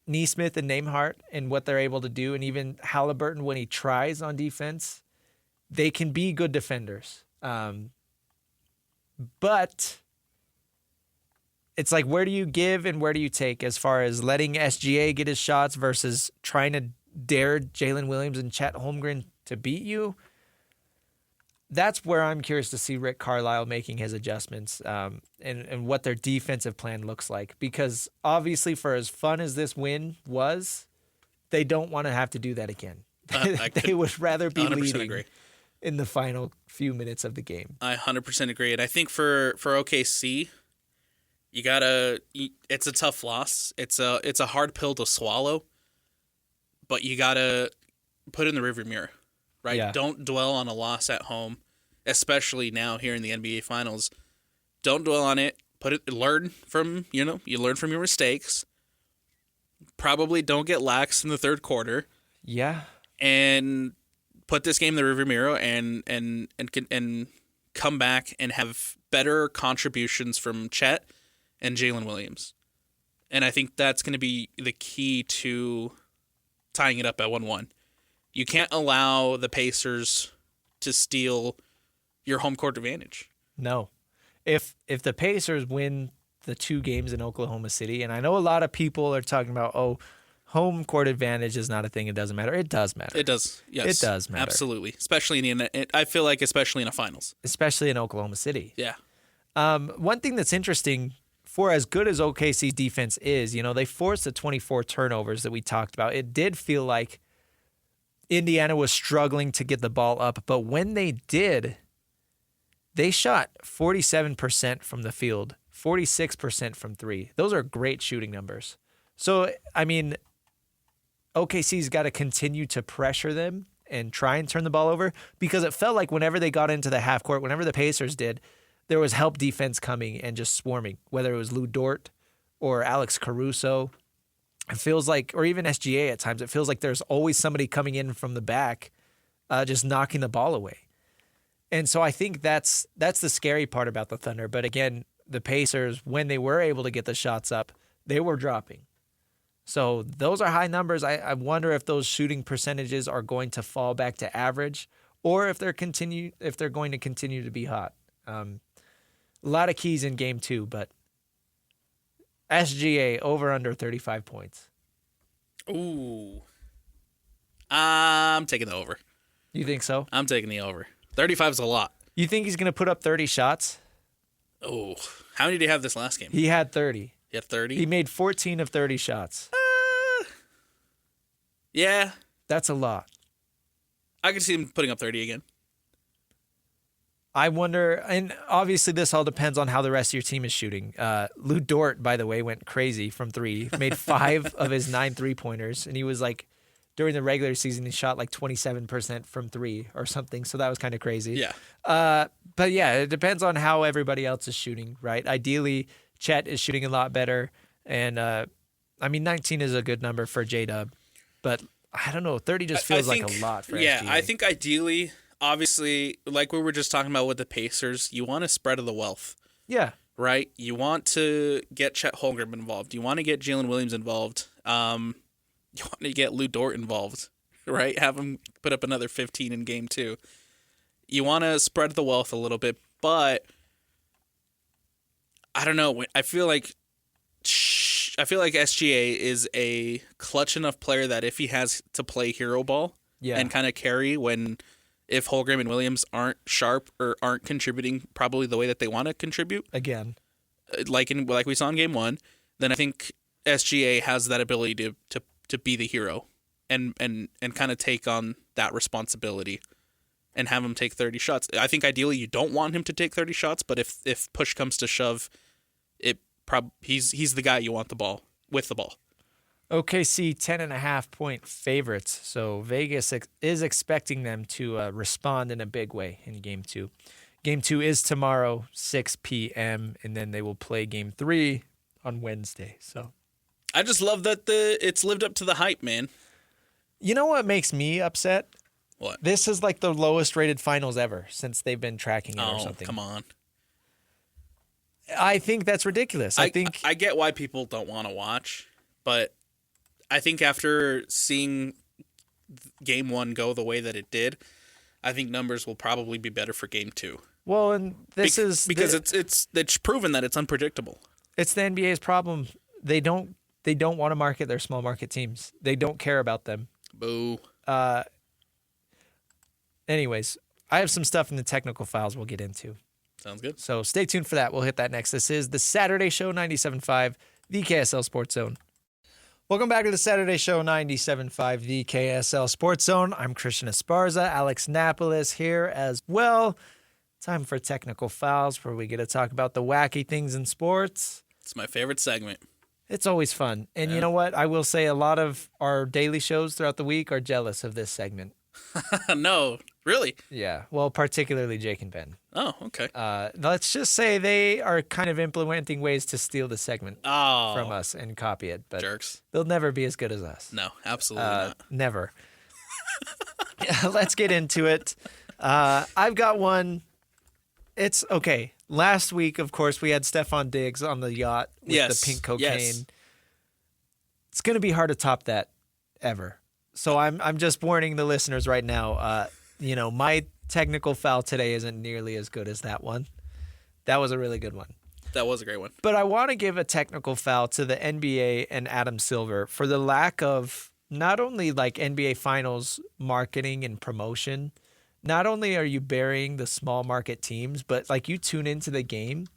Nesmith and Nembhard and what they're able to do, and even Halliburton when he tries on defense. They can be good defenders. But it's like, where do you give and where do you take as far as letting SGA get his shots versus trying to dare Jalen Williams and Chet Holmgren to beat you? That's where I'm curious to see Rick Carlisle making his adjustments and what their defensive plan looks like. Because obviously, for as fun as this win was, they don't want to have to do that again. They would rather be leading agree. In the final few minutes of the game. I 100% agree. And I think for OKC, it's a tough loss. It's a hard pill to swallow, but you got to put it in the rearview mirror, right? Yeah. Don't dwell on a loss at home, especially now here in the NBA Finals. Don't dwell on it. Learn from your mistakes. Probably don't get lax in the third quarter. Yeah. And put this game in the rearview mirror and come back and have better contributions from Chet and Jalen Williams. And I think that's going to be the key to tying it up at 1-1. You can't allow the Pacers to steal your home court advantage. No. If the Pacers win the 2 games in Oklahoma City, and I know a lot of people are talking about, home court advantage is not a thing. It doesn't matter. It does matter. It does. Yes. It does matter. Absolutely. Especially I feel like especially in a finals. Especially in Oklahoma City. Yeah. One thing that's interesting, for as good as OKC's defense is, they forced the 24 turnovers that we talked about. It did feel like Indiana was struggling to get the ball up, but when they did, they shot 47% from the field, 46% from 3. Those are great shooting numbers. So, I mean, OKC's got to continue to pressure them and try and turn the ball over, because it felt like whenever they got into the half court, whenever the Pacers did, there was help defense coming and just swarming, whether it was Lou Dort or Alex Caruso. It feels like, or even SGA at times, it feels like there's always somebody coming in from the back, just knocking the ball away. And so I think that's the scary part about the Thunder. But again, the Pacers, when they were able to get the shots up, they were dropping. So those are high numbers. I wonder if those shooting percentages are going to fall back to average, or if they're going to continue to be hot. A lot of keys in game 2, but SGA over under 35 points. Ooh. I'm taking the over. You think so? I'm taking the over. 35 is a lot. You think he's going to put up 30 shots? Oh. How many did he have this last game? He had 30. He had 30? He made 14 of 30 shots. Yeah. That's a lot. I could see him putting up 30 again. I wonder, and obviously this all depends on how the rest of your team is shooting. Lou Dort, by the way, went crazy from 3. Made 5 of his 9 3-pointers, and he was like, during the regular season, he shot like 27% from 3 or something, so that was kind of crazy. Yeah. But yeah, it depends on how everybody else is shooting, right? Ideally, Chet is shooting a lot better, and 19 is a good number for J-Dub, but I don't know, 30 just feels like a lot for SGA. I think ideally obviously, like we were just talking about with the Pacers, you want a spread of the wealth, Yeah. right? You want to get Chet Holmgren involved. You want to get Jalen Williams involved. You want to get Lou Dort involved, right? Have him put up another 15 in game 2. You want to spread the wealth a little bit, but I don't know. I feel like SGA is a clutch enough player that if he has to play hero ball and kind of carry if Holmgren and Williams aren't sharp or aren't contributing probably the way that they want to contribute Again. like we saw in game 1, then I think SGA has that ability to be the hero and kind of take on that responsibility and have him take 30 shots. I think ideally you don't want him to take 30 shots, but if push comes to shove, he's the guy you want with the ball. OKC 10.5-point favorites. So Vegas is expecting them to respond in a big way in Game 2. Game 2 is tomorrow, 6 p.m., and then they will play Game 3 on Wednesday. So I just love that it's lived up to the hype, man. you know what makes me upset? What? This is like the lowest rated finals ever since they've been tracking it or something. Come on. I think that's ridiculous. I think I get why people don't want to watch, but I think after seeing Game 1 go the way that it did, I think numbers will probably be better for Game 2. well, and this is because it's proven that it's unpredictable. It's the NBA's problem. They don't want to market their small market teams. They don't care about them. Boo. Anyways, I have some stuff in the technical files we'll get into. Sounds good. So stay tuned for that. We'll hit that next. This is the Saturday Show 97.5, the KSL Sports Zone. Welcome back to the Saturday Show 97.5, the KSL Sports Zone. I'm Christian Esparza, Alex Napoles here as well. Time for technical files where we get to talk about the wacky things in sports. It's my favorite segment. It's always fun. And you know what? I will say a lot of our daily shows throughout the week are jealous of this segment. No, really? Yeah. Well, particularly Jake and Ben. Oh, okay. Let's just say they are kind of implementing ways to steal the segment from Oh, us and copy it. But jerks. they'll never be as good as us. No, absolutely not. Never. Let's get into it. I've got one. It's okay. Last week, of course, we had Stephon Diggs on the yacht with Yes, the pink cocaine. yes. It's going to be hard to top that ever. So I'm just warning the listeners right now. My technical foul today isn't nearly as good as that one. That was a really good one. That was a great one. But I want to give a technical foul to the NBA and Adam Silver for the lack of not only like NBA Finals marketing and promotion. Not only are you burying the small market teams, but like you tune into the game,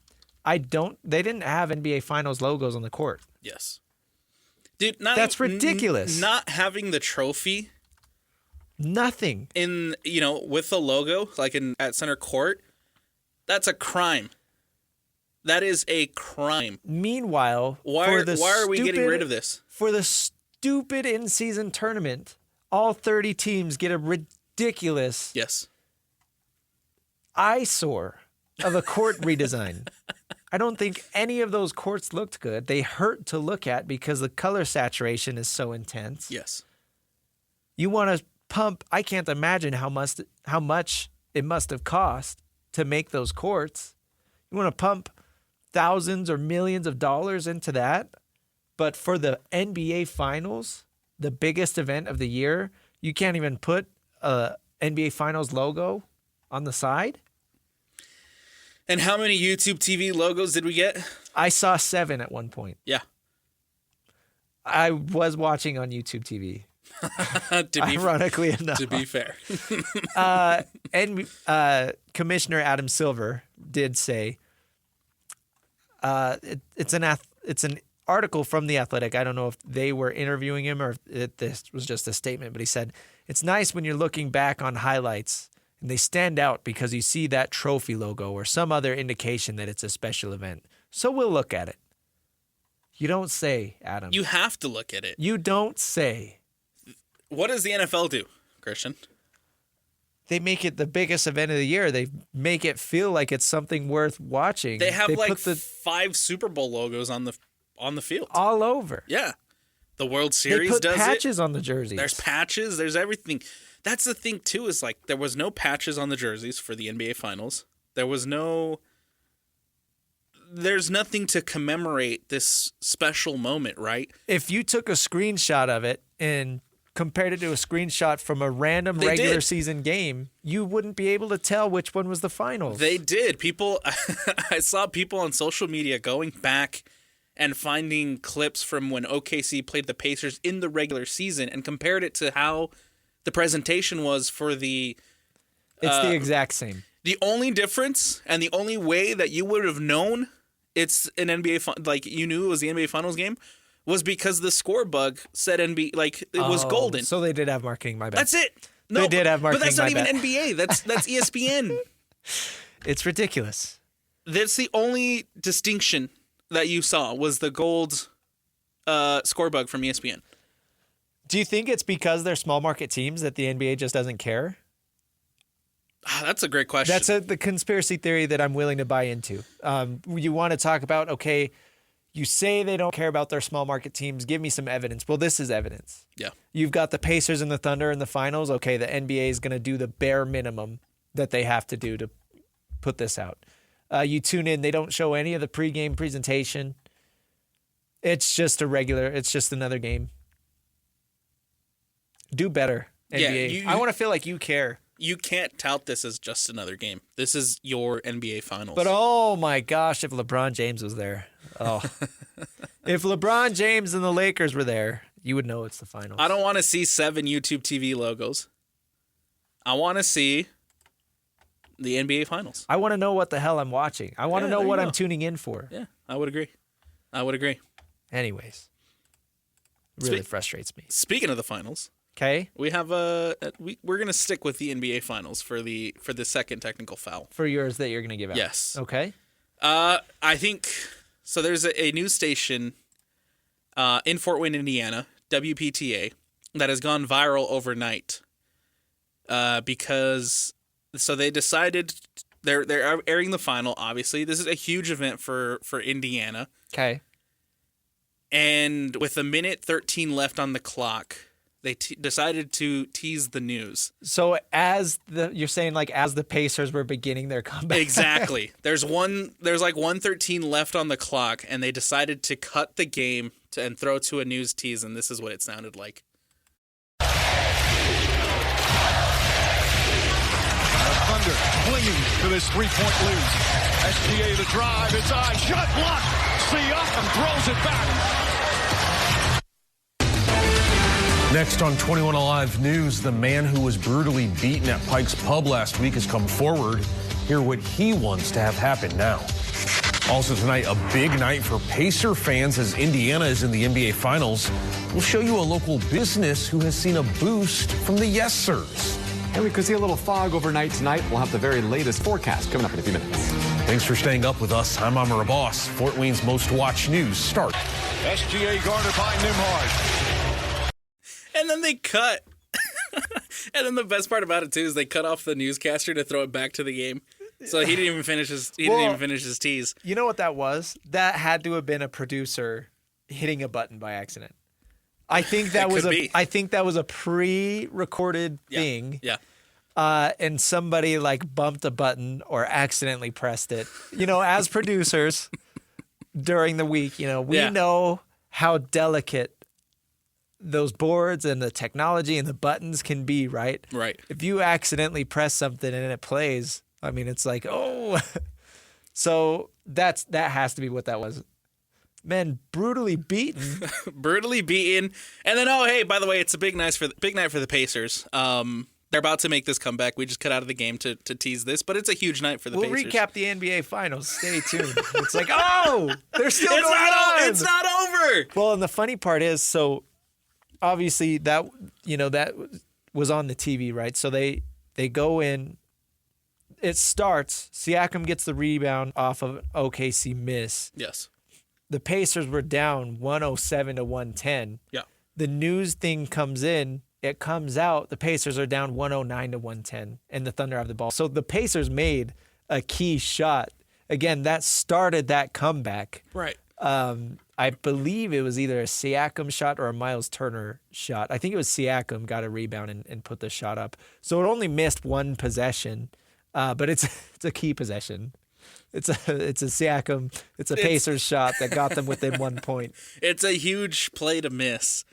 they didn't have NBA Finals logos on the court. Yes. Dude, That's ridiculous. Not having the trophy Nothing. with the logo, like at center court, that's a crime. That is a crime. Meanwhile, Why are we getting rid of this? For the stupid in-season tournament, all 30 teams get a ridiculous Yes. eyesore of a court redesign. I don't think any of those courts looked good. They hurt to look at because the color saturation is so intense. Yes. You want to pump. I can't imagine how much it must have cost to make those courts. You want to pump thousands or millions of dollars into that, but for the NBA Finals, the biggest event of the year, you can't even put a NBA Finals logo on the side. And how many YouTube TV logos did we get? I saw 7 at one point. Yeah. I was watching on YouTube TV. Ironically enough. To be fair. And Commissioner Adam Silver did say it's an article from The Athletic. I don't know if they were interviewing him or if this was just a statement, but he said, it's nice when you're looking back on highlights and they stand out because you see that trophy logo or some other indication that it's a special event. So we'll look at it. You don't say, Adam. You have to look at it. You don't say. What does the NFL do, Christian? They make it the biggest event of the year. They make it feel like it's something worth watching. They have put 5 Super Bowl logos on the field. all over. Yeah. The World They Series put does patches it. on the jerseys. There's patches. There's everything. that's the thing too, is like there was no patches on the jerseys for the NBA Finals. There's nothing to commemorate this special moment, right? If you took a screenshot of it and compared it to a screenshot from a random regular season game, you wouldn't be able to tell which one was the finals. They did. People, I saw people on social media going back and finding clips from when OKC played the Pacers in the regular season and compared it to how the presentation was for the... It's the exact same. The only difference and the only way that you would have known it's an NBA, like you knew it was the NBA Finals game, was because the score bug said NBA, like it was golden. So they did have marketing, my bad. That's it. No, they did have marketing, but that's not my even bad. NBA. That's ESPN. It's ridiculous. That's the only distinction that you saw was the gold score bug from ESPN. Do you think it's because they're small market teams that the NBA just doesn't care? That's a great question. That's the conspiracy theory that I'm willing to buy into. You want to talk about, okay, you say they don't care about their small market teams. Give me some evidence. Well, this is evidence. Yeah. You've got the Pacers and the Thunder in the finals. Okay, the NBA is going to do the bare minimum that they have to do to put this out. You tune in, they don't show any of the pregame presentation. It's just it's just another game. Do better, NBA. Yeah, I want to feel like you care. You can't tout this as just another game. This is your NBA Finals. But oh my gosh, if LeBron James was there. Oh. If LeBron James and the Lakers were there, you would know it's the finals. I don't want to see 7 YouTube TV logos. I want to see the NBA Finals. I want to know what the hell I'm watching. I want to know what I'm tuning in for. Yeah, I would agree. Anyways. It really frustrates me. Speaking of the finals, okay, we have we're gonna stick with the NBA Finals for the second technical foul. For yours that you're gonna give out. Yes. Okay. I think so. There's a news station in Fort Wayne, Indiana, WPTA, that has gone viral overnight because they decided they're airing the final. Obviously, this is a huge event for Indiana. Okay. And with a minute 13 left on the clock, they decided to tease the news. So you're saying like as the Pacers were beginning their comeback. Exactly. There's like 1:13 left on the clock, and they decided to cut the game and throw to a news tease, and this is what it sounded like. Thunder clinging to this three-point lead. SGA the drive, it's on, shot blocked. Siakam throws it back. Next on 21 Alive News, the man who was brutally beaten at Pike's Pub last week has come forward. Hear what he wants to have happen now. Also tonight, a big night for Pacer fans as Indiana is in the NBA Finals. We'll show you a local business who has seen a boost from the Yes Sirs. And we could see a little fog overnight tonight. We'll have the very latest forecast coming up in a few minutes. Thanks for staying up with us. I'm Amara Boss. Fort Wayne's most watched news start. SGA guarded by Nimhard. And then they cut. And then the best part about it too is they cut off the newscaster to throw it back to the game. So he didn't even finish his tease. You know what that was? That had to have been a producer hitting a button by accident. I think that was a pre-recorded thing. Yeah. And somebody like bumped a button or accidentally pressed it. You know, as producers during the week, we know how delicate those boards and the technology and the buttons can be, right? Right. If you accidentally press something and it plays, I mean, it's like, oh. So that has to be what that was. Man, brutally beaten. Brutally beaten. And then, oh, hey, by the way, it's a big night for the Pacers. They're about to make this comeback. We just cut out of the game to tease this, but it's a huge night for the Pacers. We'll recap the NBA Finals. Stay tuned. It's like, oh, they're still going on. It's not over. Well, and the funny part is, so obviously that was on the TV, right? So they go in. It starts. Siakam gets the rebound off of OKC miss. Yes. The Pacers were down 107 to 110. Yeah. The news thing comes in. It comes out. The Pacers are down 109 to 110, and the Thunder have the ball. So the Pacers made a key shot. Again, that started that comeback. Right. I I believe it was either a Siakam shot or a Miles Turner shot. I think it was Siakam got a rebound and put the shot up. So it only missed one possession, but it's a key possession. It's a Siakam, it's a Pacers shot that got them within 1 point. It's a huge play to miss.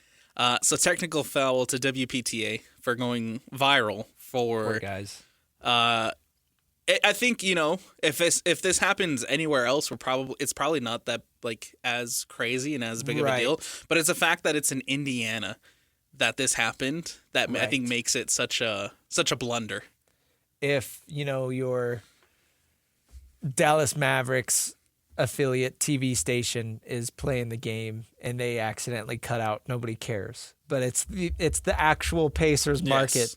So technical foul to WPTA for going viral for Poor guys. I think, if this happens anywhere else, it's probably not that as crazy and as big of a deal. But it's the fact that it's in Indiana that this happened that I think makes it such a blunder. If your Dallas Mavericks affiliate TV station is playing the game and they accidentally cut out, nobody cares. But it's the actual Pacers market. Yes.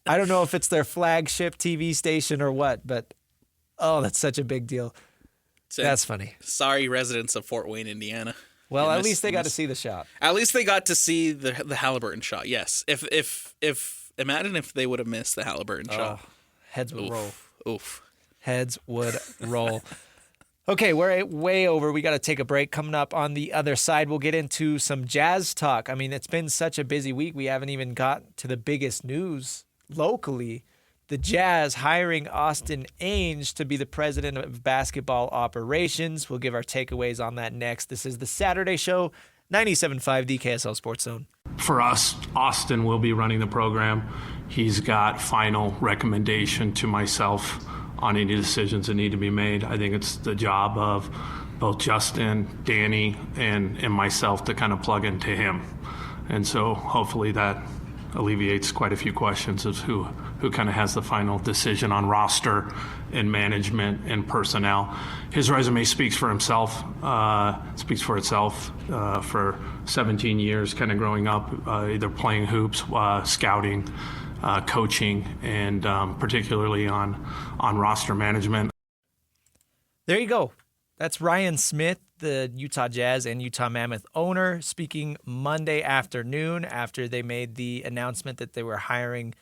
I don't know if it's their flagship TV station or what, but that's such a big deal. That's funny. Sorry, residents of Fort Wayne, Indiana. Well, at least they got to see the shot. At least they got to see the Halliburton shot. Yes. If imagine if they would have missed the Halliburton shot. Heads would roll. Oof. Heads would roll. Okay, we're way over. We got to take a break. Coming up on the other side, we'll get into some Jazz talk. I mean, it's been such a busy week. We haven't even got to the biggest news locally. The Jazz hiring Austin Ainge to be the president of basketball operations. We'll give our takeaways on that next. This is the Saturday Show, 97.5 DKSL Sports Zone. For us, Austin will be running the program. He's got final recommendation to myself on any decisions that need to be made. I think it's the job of both Justin, Danny, and myself to kind of plug into him. And so hopefully that alleviates quite a few questions of who kind of has the final decision on roster and management and personnel. His resume speaks for himself, for 17 years kind of growing up, either playing hoops, scouting, coaching, and particularly on roster management. There you go. That's Ryan Smith, the Utah Jazz and Utah Mammoth owner, speaking Monday afternoon after they made the announcement that they were hiring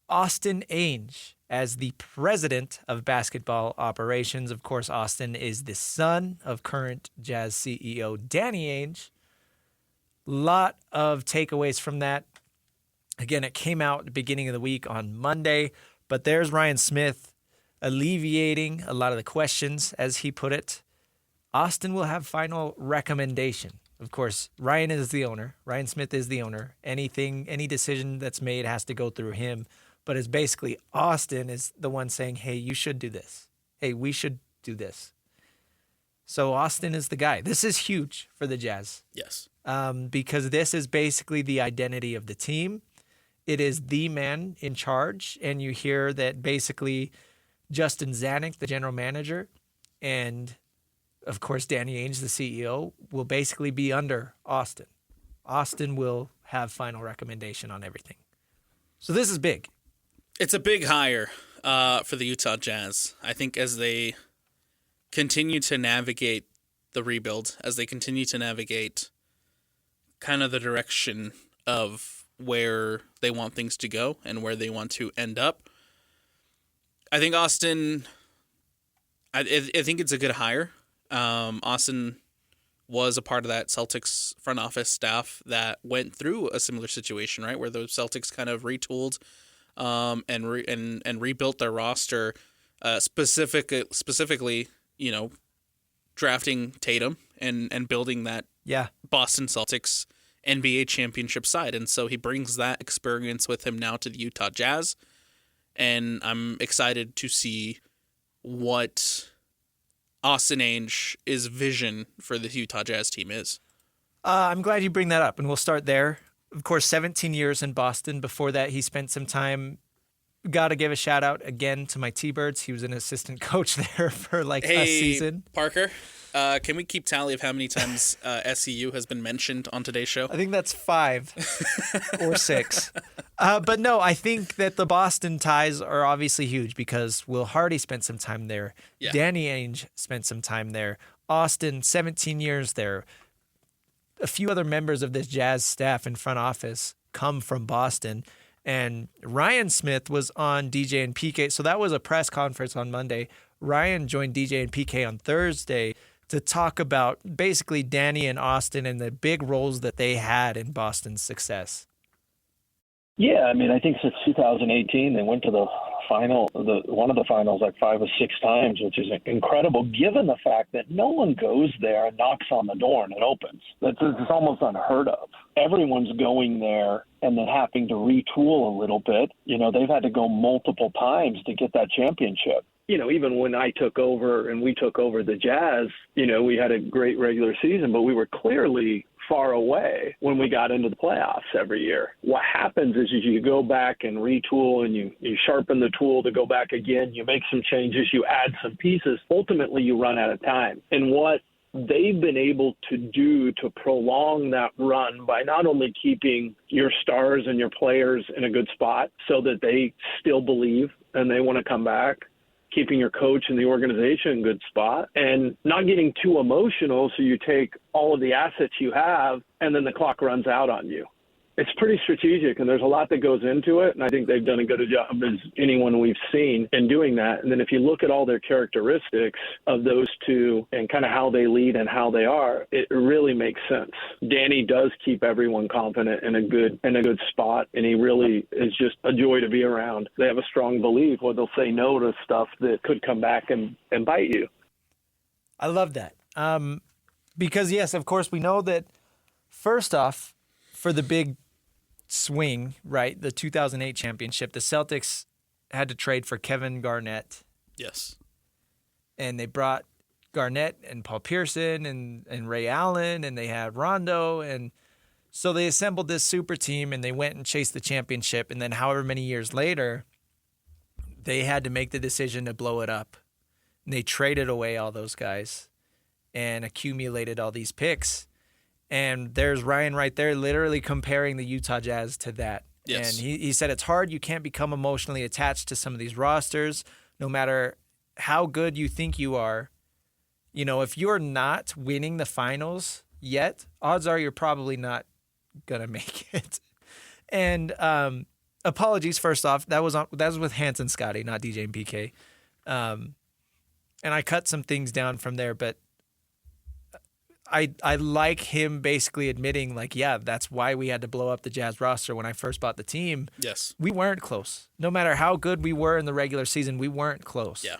Austin Ainge as the president of basketball operations. Of course, Austin is the son of current Jazz CEO Danny Ainge. Lot of takeaways from that. Again, it came out at the beginning of the week on Monday, but there's Ryan Smith alleviating a lot of the questions, as he put it. Austin will have final recommendation. Of course, Ryan is the owner. Ryan Smith is the owner. Any decision that's made has to go through him. But it's basically Austin is the one saying, hey, you should do this. Hey, we should do this. So Austin is the guy. This is huge for the Jazz. Yes. Because this is basically the identity of the team. It is the man in charge. And you hear that basically Justin Zanuck, the general manager, and of course Danny Ainge, the CEO, will basically be under Austin. Austin will have final recommendation on everything. So this is big. It's a big hire for the Utah Jazz. I think as they continue to navigate the rebuild, as they continue to navigate kind of the direction of where they want things to go and where they want to end up, I think Austin, I think it's a good hire. Austin was a part of that Celtics front office staff that went through a similar situation, right, where the Celtics kind of retooled and rebuilt their roster, specifically, drafting Tatum and building that Boston Celtics NBA championship side. And so he brings that experience with him now to the Utah Jazz. And I'm excited to see what Austin Ainge's vision for the Utah Jazz team is. I'm glad you bring that up, and we'll start there. Of course, 17 years in Boston. Before that, he spent some time. Got to give a shout out again to my T-Birds. He was an assistant coach there for a season. Parker, can we keep tally of how many times SCU has been mentioned on today's show? I think that's 5 or 6. But no, I think that the Boston ties are obviously huge because Will Hardy spent some time there. Yeah. Danny Ainge spent some time there. Austin, 17 years there. A few other members of this Jazz staff and front office come from Boston. And Ryan Smith was on DJ and PK. So that was a press conference on Monday. Ryan joined DJ and PK on Thursday to talk about basically Danny and Austin and the big roles that they had in Boston's success. Yeah, I mean, I think since 2018, they went to the final, one of the finals like 5 or 6 times, which is incredible given the fact that no one goes there and knocks on the door and it opens. It's almost unheard of. Everyone's going there and then having to retool a little bit. You know, they've had to go multiple times to get that championship. You know, even when I took over and we took over the Jazz, you know, we had a great regular season, but we were clearly far away when we got into the playoffs every year. What happens is you go back and retool and you sharpen the tool to go back again. You make some changes, you add some pieces. Ultimately, you run out of time. And what they've been able to do to prolong that run by not only keeping your stars and your players in a good spot so that they still believe and they want to come back, keeping your coach and the organization in a good spot, and not getting too emotional so you take all of the assets you have and then the clock runs out on you. It's pretty strategic, and there's a lot that goes into it, and I think they've done a good job as anyone we've seen in doing that. And then if you look at all their characteristics of those two and kind of how they lead and how they are, it really makes sense. Danny does keep everyone confident in a good spot, and he really is just a joy to be around. They have a strong belief where they'll say no to stuff that could come back and bite you. I love that. Because, yes, of course, we know that, first off, for the big swing, right, the 2008 championship, the Celtics had to trade for Kevin Garnett. Yes. And they brought Garnett and Paul Pierson and Ray Allen, and they had Rondo. And so they assembled this super team, and they went and chased the championship. And then however many years later, they had to make the decision to blow it up. And they traded away all those guys and accumulated all these picks. And there's Ryan right there literally comparing the Utah Jazz to that. Yes. And he said it's hard. You can't become emotionally attached to some of these rosters, no matter how good you think you are. You know, if you're not winning the finals yet, odds are you're probably not going to make it. And apologies, first off. That was with Hans and Scotty, not DJ and PK. And I cut some things down from there, but I like him basically admitting, like, yeah, that's why we had to blow up the Jazz roster when I first bought the team. Yes. We weren't close. No matter how good we were in the regular season, we weren't close. Yeah.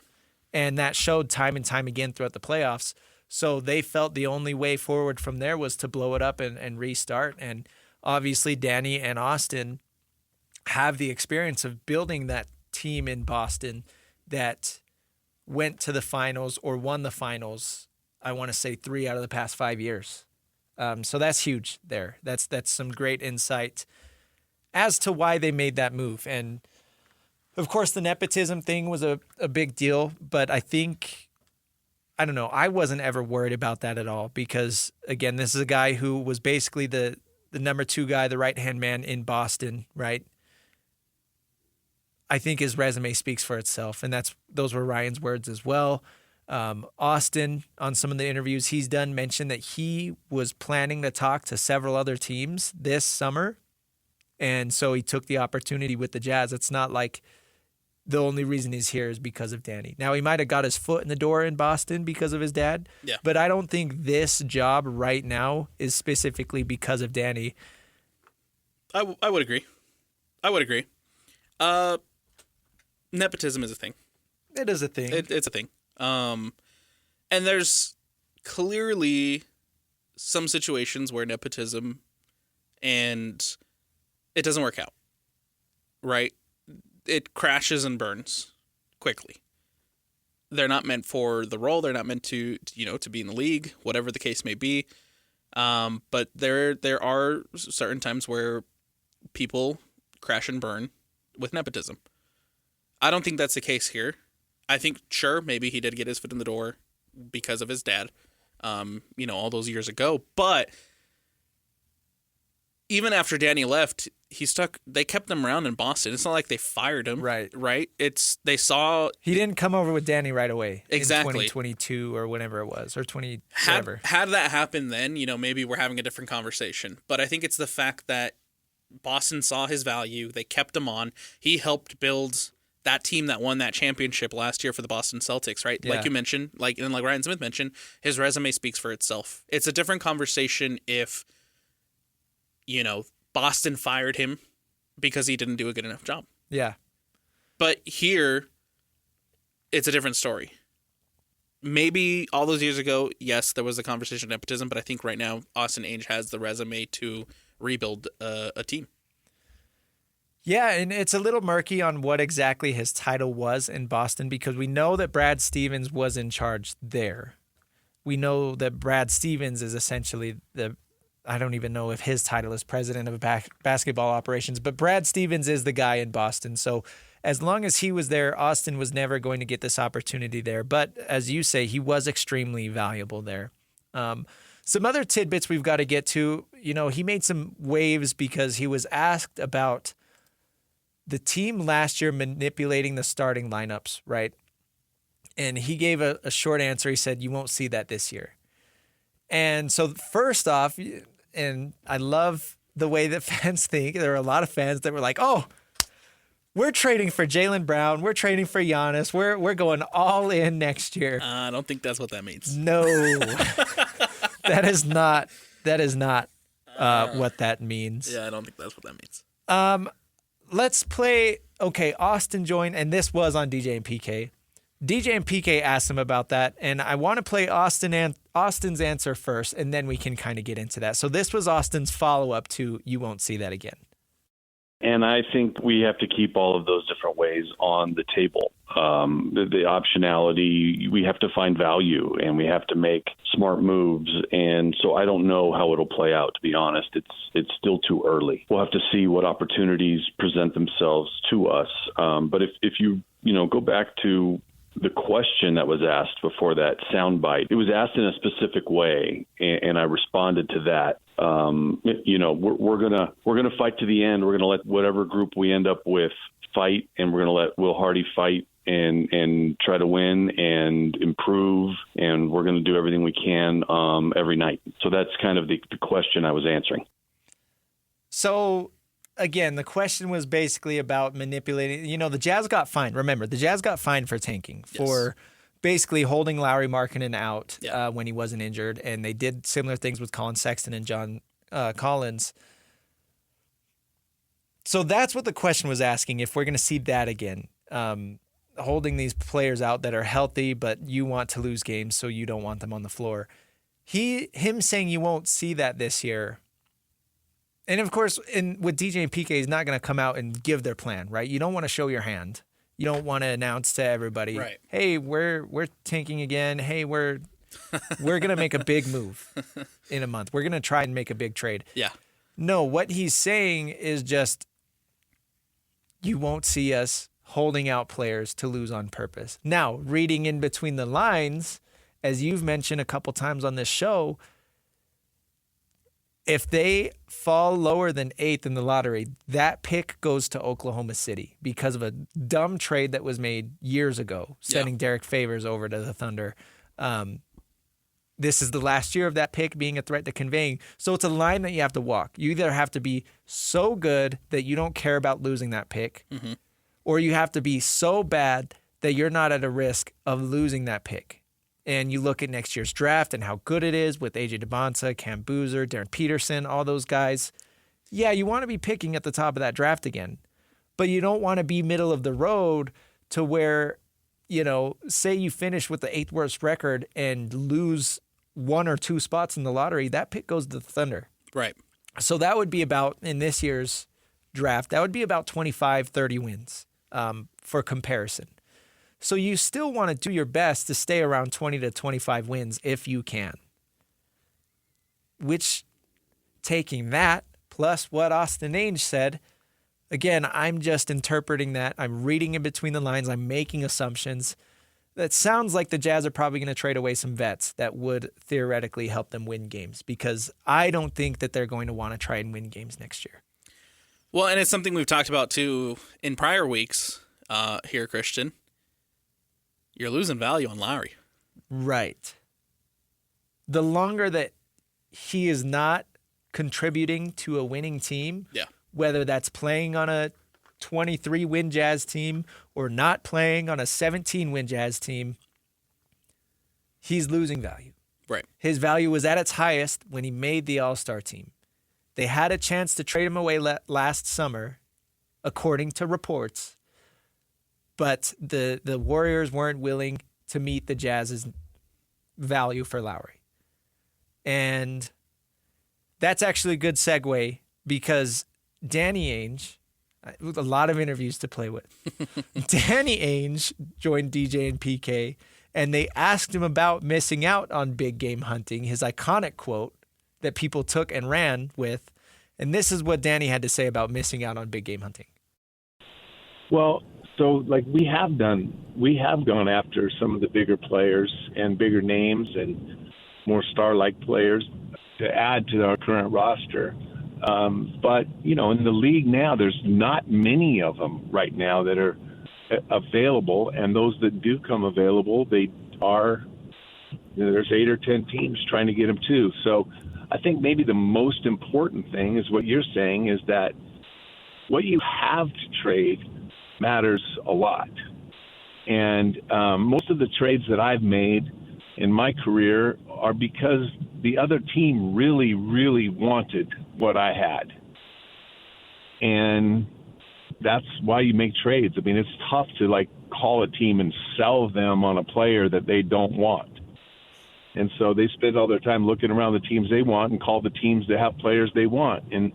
And that showed time and time again throughout the playoffs. So they felt the only way forward from there was to blow it up and restart. And obviously Danny and Austin have the experience of building that team in Boston that went to the finals or won the finals, I want to say 3 out of the past 5 years. So that's huge there. That's some great insight as to why they made that move. And, of course, the nepotism thing was a big deal. But I think, I don't know, I wasn't ever worried about that at all because, again, this is a guy who was basically the number 2 guy, the right-hand man in Boston, right? I think his resume speaks for itself, and those were Ryan's words as well. Austin, on some of the interviews he's done, mentioned that he was planning to talk to several other teams this summer, and so he took the opportunity with the Jazz. It's not like the only reason he's here is because of Danny. Now, he might have got his foot in the door in Boston because of his dad, but I don't think this job right now is specifically because of Danny. I would agree. Nepotism is a thing. It is a thing. It's a thing. And there's clearly some situations where nepotism and it doesn't work out, right? It crashes and burns quickly. They're not meant for the role. They're not meant to be in the league, whatever the case may be. But there are certain times where people crash and burn with nepotism. I don't think that's the case here. I think, sure, maybe he did get his foot in the door because of his dad, all those years ago. But even after Danny left, they kept him around in Boston. It's not like they fired him. Right. They saw... He didn't come over with Danny right away. Exactly. In 2022 or whenever it was, or 20 whatever. Had that happened then, maybe we're having a different conversation. But I think it's the fact that Boston saw his value. They kept him on. He helped build that team that won that championship last year for the Boston Celtics, right? Yeah. Like you mentioned, like Ryan Smith mentioned, his resume speaks for itself. It's a different conversation if, Boston fired him because he didn't do a good enough job. Yeah. But here, it's a different story. Maybe all those years ago, yes, there was a conversation of nepotism, but I think right now Austin Ainge has the resume to rebuild a team. Yeah, and it's a little murky on what exactly his title was in Boston because we know that Brad Stevens was in charge there. We know that Brad Stevens is essentially I don't even know if his title is president of basketball operations, but Brad Stevens is the guy in Boston. So as long as he was there, Austin was never going to get this opportunity there. But as you say, he was extremely valuable there. Some other tidbits we've got to get to. He made some waves because he was asked about the team last year manipulating the starting lineups, right? And he gave a short answer. He said, you won't see that this year. And so first off, and I love the way that fans think. There are a lot of fans that were like, oh, we're trading for Jaylen Brown. We're trading for Giannis. We're going all in next year. I don't think that's what that means. No, that is not what that means. Yeah, I don't think that's what that means. Let's play. Okay, Austin joined, and this was on DJ and PK. DJ and PK asked him about that, and I want to play Austin's answer first, and then we can kind of get into that. So this was Austin's follow-up to You Won't See That Again. And I think we have to keep all of those different ways on the table. The optionality, we have to find value, and we have to make smart moves. And so I don't know how it'll play out, to be honest. It's still too early. We'll have to see what opportunities present themselves to us. But if you go back to the question that was asked before that soundbite, it was asked in a specific way, and I responded to that. We're gonna fight to the end. We're gonna let whatever group we end up with fight, and we're gonna let Will Hardy fight and try to win and improve, and we're gonna do everything we can every night. So that's kind of the question I was answering. So again, the question was basically about manipulating. The Jazz got fined. Remember, the Jazz got fined for tanking, for basically holding Lauri Markkanen out when he wasn't injured, and they did similar things with Colin Sexton and John Collins. So that's what the question was asking, if we're going to see that again, holding these players out that are healthy, but you want to lose games, so you don't want them on the floor. Him saying you won't see that this year. And of course, with DJ and PK, he's not going to come out and give their plan, right? You don't want to show your hand. You don't want to announce to everybody, right, hey, we're tanking again. Hey, we're going to make a big move in a month. We're going to try and make a big trade. Yeah. No, what he's saying is just, you won't see us holding out players to lose on purpose. Now, reading in between the lines, as you've mentioned a couple times on this show, if they fall lower than 8th in the lottery, that pick goes to Oklahoma City because of a dumb trade that was made years ago, sending Derek Favors over to the Thunder. This is the last year of that pick being a threat to conveying. So it's a line that you have to walk. You either have to be so good that you don't care about losing that pick, or you have to be so bad that you're not at a risk of losing that pick. And you look at next year's draft and how good it is with AJ DeBonsa, Cam Boozer, Darren Peterson, all those guys. Yeah, you want to be picking at the top of that draft again, but you don't want to be middle of the road to where, say you finish with the 8th worst record and lose 1 or 2 spots in the lottery, that pick goes to the Thunder. Right. So that would be about, in this year's draft, that would be about 25, 30 wins for comparison. So you still want to do your best to stay around 20 to 25 wins if you can. Which, taking that, plus what Austin Ainge said, again, I'm just interpreting that. I'm reading in between the lines. I'm making assumptions. That sounds like the Jazz are probably going to trade away some vets that would theoretically help them win games, because I don't think that they're going to want to try and win games next year. Well, and it's something we've talked about, too, in prior weeks here, Christian. You're losing value on Lowry. Right. The longer that he is not contributing to a winning team, whether that's playing on a 23-win Jazz team or not playing on a 17-win Jazz team, he's losing value. Right. His value was at its highest when he made the All-Star team. They had a chance to trade him away last summer, according to reports, but the Warriors weren't willing to meet the Jazz's value for Lowry. And that's actually a good segue because Danny Ainge, with a lot of interviews to play with, Danny Ainge joined DJ and PK, and they asked him about missing out on big game hunting, his iconic quote that people took and ran with. And this is what Danny had to say about missing out on big game hunting. Well, so like we have gone after some of the bigger players and bigger names and more star-like players to add to our current roster. But, you know, in the league now, there's not many of them right now that are available. And those that do come available, there's 8 or 10 teams trying to get them too. So I think maybe the most important thing is what you're saying is that what you have to trade matters a lot. And most of the trades that I've made in my career are because the other team really, really wanted what I had. And that's why you make trades. I mean, it's tough to like call a team and sell them on a player that they don't want. And so they spend all their time looking around the teams they want and call the teams that have players they want. And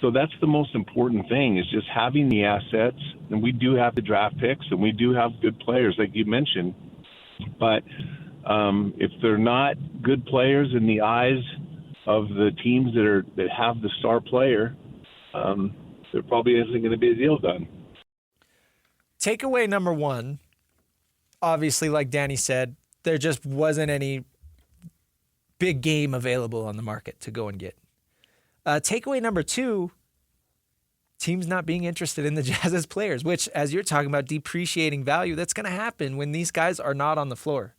so that's the most important thing is just having the assets. And we do have the draft picks and we do have good players like you mentioned. But if they're not good players in the eyes of the teams that have the star player, there probably isn't going to be a deal done. Takeaway number one, obviously, like Danny said, there just wasn't any big game available on the market to go and get. Takeaway number two, teams not being interested in the Jazz's players, which, as you're talking about depreciating value, that's going to happen when these guys are not on the floor.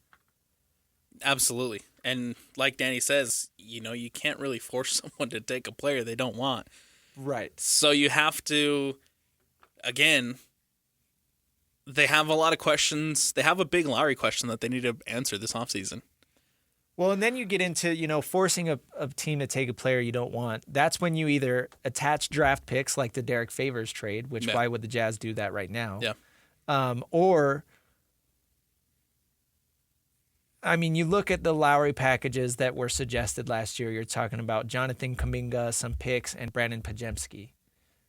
Absolutely. And like Danny says, you know, you can't really force someone to take a player they don't want. Right. So you have to, again, they have a lot of questions. They have a big Lowry question that they need to answer this offseason. Well, and then you get into, you know, forcing a team to take a player you don't want. That's when you either attach draft picks like the Derek Favors trade, which why would the Jazz do that right now? Yeah. Or, I mean, you look at the Lowry packages that were suggested last year. You're talking about Jonathan Kuminga, some picks, and Brandon Pajemski.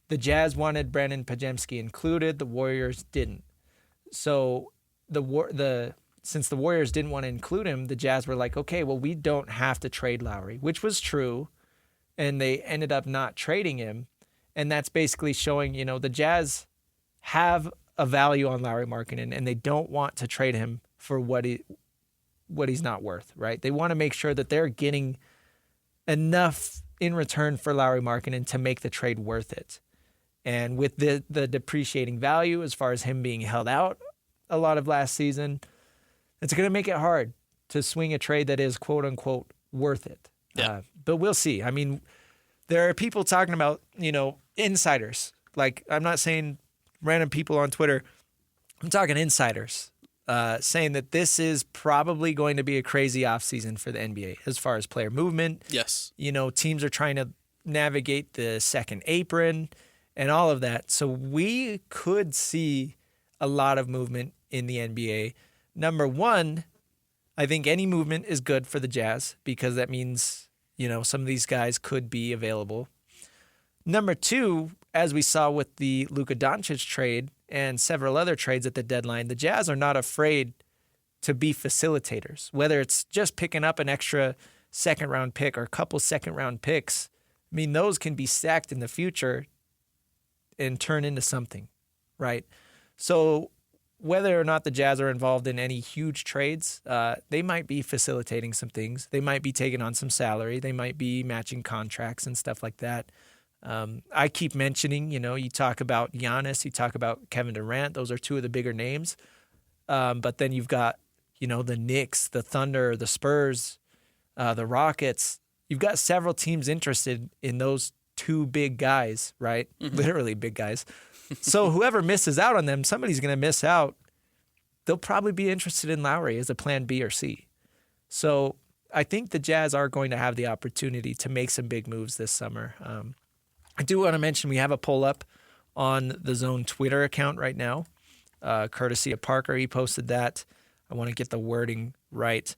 The Jazz wanted Brandon Pajemski included. The Warriors didn't. So since the Warriors didn't want to include him, the Jazz were like, okay, well, we don't have to trade Lowry, which was true. And they ended up not trading him. And that's basically showing, you know, the Jazz have a value on Lowry Markkanen, and they don't want to trade him for what he's not worth, right? They want to make sure that they're getting enough in return for Lowry Markkanen to make the trade worth it. And with the depreciating value as far as him being held out a lot of last season, it's going to make it hard to swing a trade that is quote unquote worth it. Yeah. But we'll see. I mean, there are people talking about, you know, insiders. Like, I'm not saying random people on Twitter. I'm talking insiders saying that this is probably going to be a crazy offseason for the NBA as far as player movement. Yes. You know, teams are trying to navigate the second apron and all of that. So we could see a lot of movement in the NBA. Number one, I think any movement is good for the Jazz because that means, you know, some of these guys could be available. Number two, as we saw with the Luka Doncic trade and several other trades at the deadline, the Jazz are not afraid to be facilitators, whether it's just picking up an extra second-round pick or a couple second-round picks. I mean, those can be stacked in the future and turn into something, right? So whether or not the Jazz are involved in any huge trades, they might be facilitating some things. They might be taking on some salary. They might be matching contracts and stuff like that. I keep mentioning, you know, you talk about Giannis, you talk about Kevin Durant. Those are two of the bigger names. But then you've got, you know, the Knicks, the Thunder, the Spurs, the Rockets. You've got several teams interested in those two big guys, right? Literally big guys. So whoever misses out on them, somebody's going to miss out. They'll probably be interested in Lowry as a plan B or C. So I think the Jazz are going to have the opportunity to make some big moves this summer. I do want to mention we have a poll up on the Zone Twitter account right now, courtesy of Parker. He posted that. I want to get the wording right.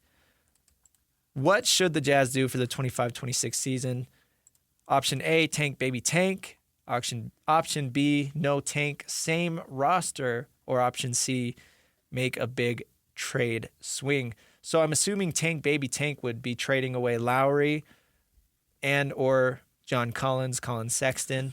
What should the Jazz do for the 25-26 season? Option A, tank baby tank. Option B, no tank, same roster. Or option C, make a big trade swing. So I'm assuming tank baby tank would be trading away Lowry and or John Collins, Colin Sexton.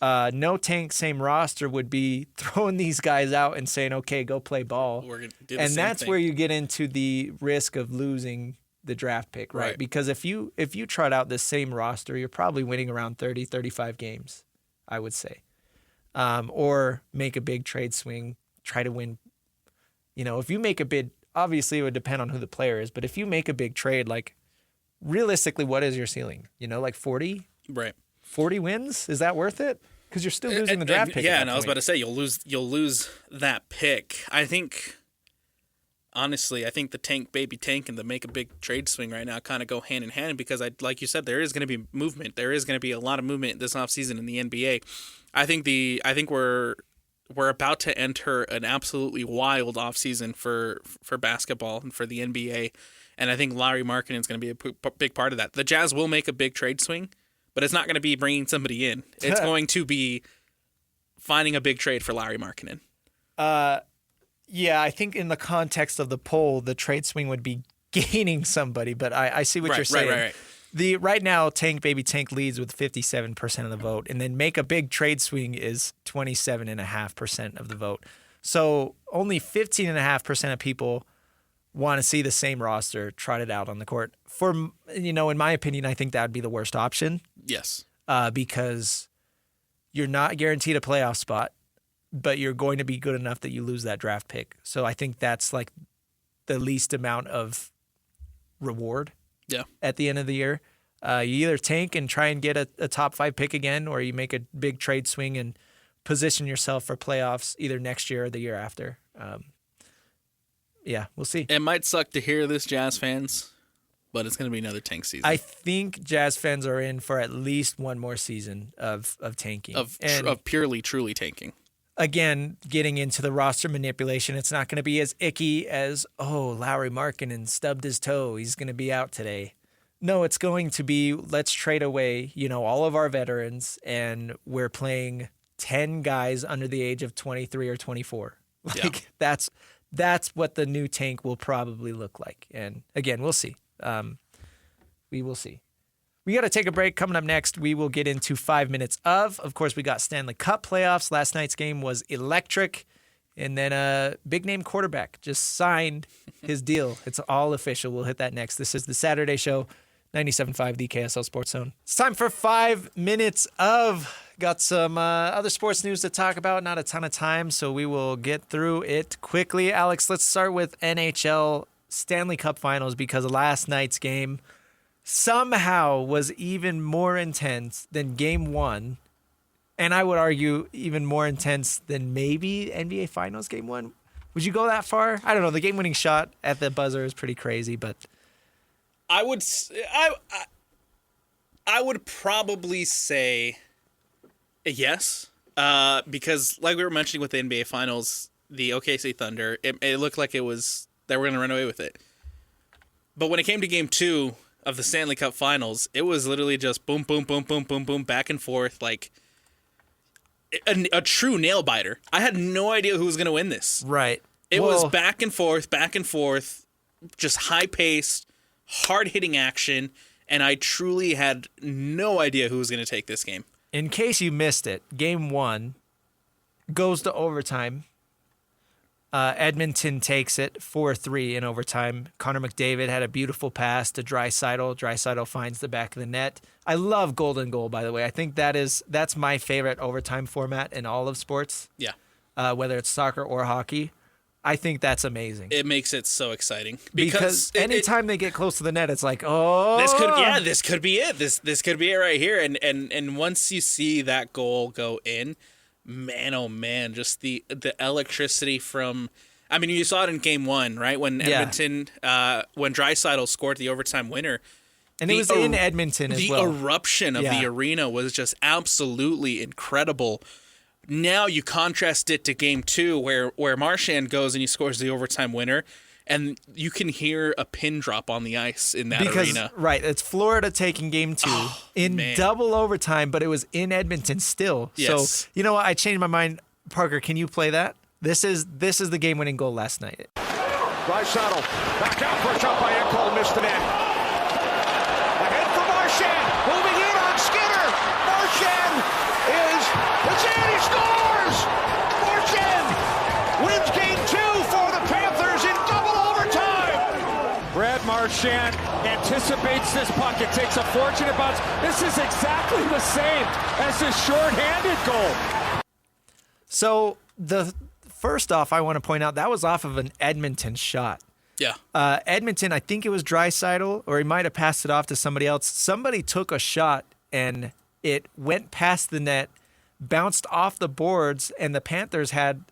No tank, same roster would be throwing these guys out and saying, okay, go play ball. We're gonna do the and same that's thing. where you get into the risk of losing the draft pick, right? Because if you trot out this same roster, you're probably winning around 30, 35 games, I would say. Or make a big trade swing, try to win. You know, if you make a bid, obviously it would depend on who the player is, but if you make a big trade, like realistically, what is your ceiling? You know, like 40? Right. 40 wins? Is that worth it? Because you're still losing the draft pick. Yeah, at and that I was point. about to say you'll lose that pick. I think honestly, I think the tank baby tank and the make a big trade swing right now kind of go hand in hand because like you said, there is going to be movement. There is going to be a lot of movement this offseason in the NBA. I think we're about to enter an absolutely wild offseason for basketball and for the NBA. And I think Lauri Markkanen is going to be a big part of that. The Jazz will make a big trade swing, but it's not going to be bringing somebody in. It's going to be finding a big trade for Lauri Markkanen. Yeah, I think in the context of the poll, the trade swing would be gaining somebody, but I see what you're saying. Right now, Tank Baby Tank leads with 57% of the vote, and then make a big trade swing is 27.5% of the vote. So only 15.5% of people want to see the same roster trotted out on the court. In my opinion, I think that would be the worst option. Yes. Because you're not guaranteed a playoff spot, but you're going to be good enough that you lose that draft pick. So I think that's like the least amount of reward at the end of the year. You either tank and try and get a top 5 pick again, or you make a big trade swing and position yourself for playoffs either next year or the year after. Yeah, we'll see. It might suck to hear this, Jazz fans, but it's going to be another tank season. I think Jazz fans are in for at least one more season of tanking. Of purely, truly tanking. Again, getting into the roster manipulation, it's not going to be as icky as, Lauri Markkanen stubbed his toe. He's going to be out today. No, it's going to be, let's trade away, all of our veterans, and we're playing 10 guys under the age of 23 or 24. That's what the new tank will probably look like. And again, we'll see. We will see. We got to take a break. Coming up next, we will get into 5 minutes of course, we got Stanley Cup playoffs. Last night's game was electric. And then a big-name quarterback just signed his deal. It's all official. We'll hit that next. This is the Saturday Show, 97.5, the KSL Sports Zone. It's time for 5 minutes of. Got some other sports news to talk about. Not a ton of time, so we will get through it quickly. Alex, let's start with NHL Stanley Cup Finals because last night's game somehow was even more intense than Game 1. And I would argue even more intense than maybe NBA Finals Game 1. Would you go that far? I don't know. The game-winning shot at the buzzer is pretty crazy, but I would probably say yes, because like we were mentioning with the NBA Finals, the OKC Thunder, it looked like they were going to run away with it. But when it came to Game 2 of the Stanley Cup Finals, it was literally just boom, boom, boom, boom, boom, boom, back and forth, like a true nail biter. I had no idea who was going to win this. Right. It was back and forth, just high-paced, hard-hitting action, and I truly had no idea who was going to take this game. In case you missed it, Game 1 goes to overtime. Edmonton takes it 4-3 in overtime. Connor McDavid had a beautiful pass to Draisaitl. Draisaitl finds the back of the net. I love golden goal, by the way. I think that's my favorite overtime format in all of sports. Yeah. Whether it's soccer or hockey. I think that's amazing. It makes it so exciting Because anytime they get close to the net, it's like, oh, this could be it. This could be it right here. And once you see that goal go in, man, oh man, just the electricity from. I mean, you saw it in Game 1, right? When Edmonton, when Draisaitl scored the overtime winner. And it was in Edmonton as well. The eruption of the arena was just absolutely incredible. Now you contrast it to Game 2 where Marchand goes and he scores the overtime winner, and you can hear a pin drop on the ice in that arena. Right, it's Florida taking Game 2 double overtime, but it was in Edmonton still. Yes. So, you know what? I changed my mind. Parker, can you play that? This is the game-winning goal last night. Draisaitl back out for a shot by Ekholm, missed the net. Ahead for Marchand, moving in on Skinner. Marchand it's in, he scores! Marchand wins Game 2 for the Panthers in double overtime. Brad Marchand anticipates this puck. It takes a fortunate bounce. This is exactly the same as the shorthanded goal. So first off, I want to point out that was off of an Edmonton shot. Yeah. Edmonton, I think it was Draisaitl, or he might have passed it off to somebody else. Somebody took a shot and it went past the net, bounced off the boards, and the Panthers had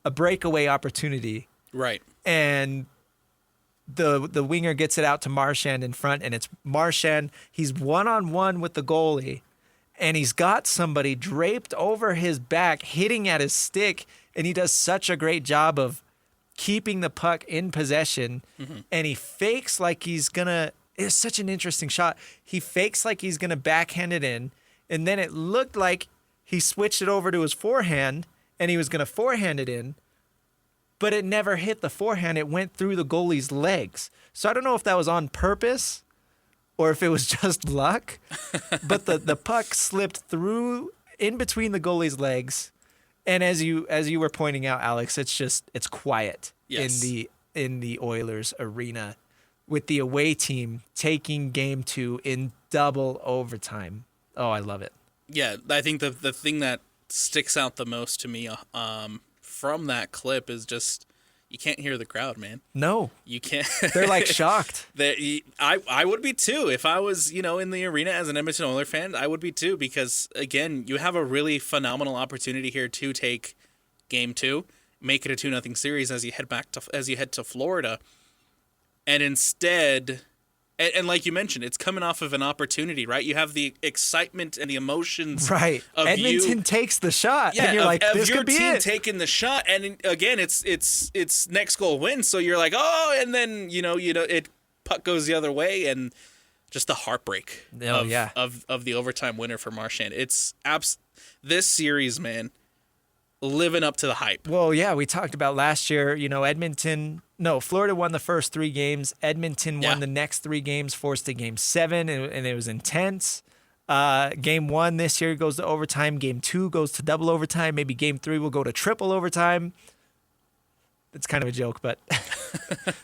a breakaway opportunity. Right. And the winger gets it out to Marchand in front, and it's Marchand. He's one-on-one with the goalie, and he's got somebody draped over his back, hitting at his stick, and he does such a great job of keeping the puck in possession, and he fakes like he's going to – it's such an interesting shot. He fakes like he's going to backhand it in, and then it looked like he switched it over to his forehand, and he was going to forehand it in, but it never hit the forehand. It went through the goalie's legs. So I don't know if that was on purpose or if it was just luck, but the puck slipped through in between the goalie's legs. And as you were pointing out, Alex, it's quiet in the Oilers arena with the away team taking Game 2 in double overtime. Oh, I love it. Yeah, I think the thing that sticks out the most to me from that clip is just you can't hear the crowd, man. No. You can't. They're like shocked. I would be too. If I was, in the arena as an Edmonton Oilers fan, I would be too, because again, you have a really phenomenal opportunity here to take Game 2, make it a 2-0 series as you head to Florida. And instead, and like you mentioned, it's coming off of an opportunity, right? You have the excitement and the emotions. Right. Of Edmonton takes the shot. Yeah, and you're like, this your could be team it. taking the shot. And again, it's next goal wins. So you're like, oh, and then, it puck goes the other way, and just the heartbreak of the overtime winner for Marchand. It's this series, man, living up to the hype. Well, yeah, we talked about last year, Florida won the first 3 games. Edmonton won the next 3 games, forced to Game 7, and it was intense. Game 1 this year goes to overtime. Game 2 goes to double overtime. Maybe Game 3 will go to triple overtime. It's kind of a joke, but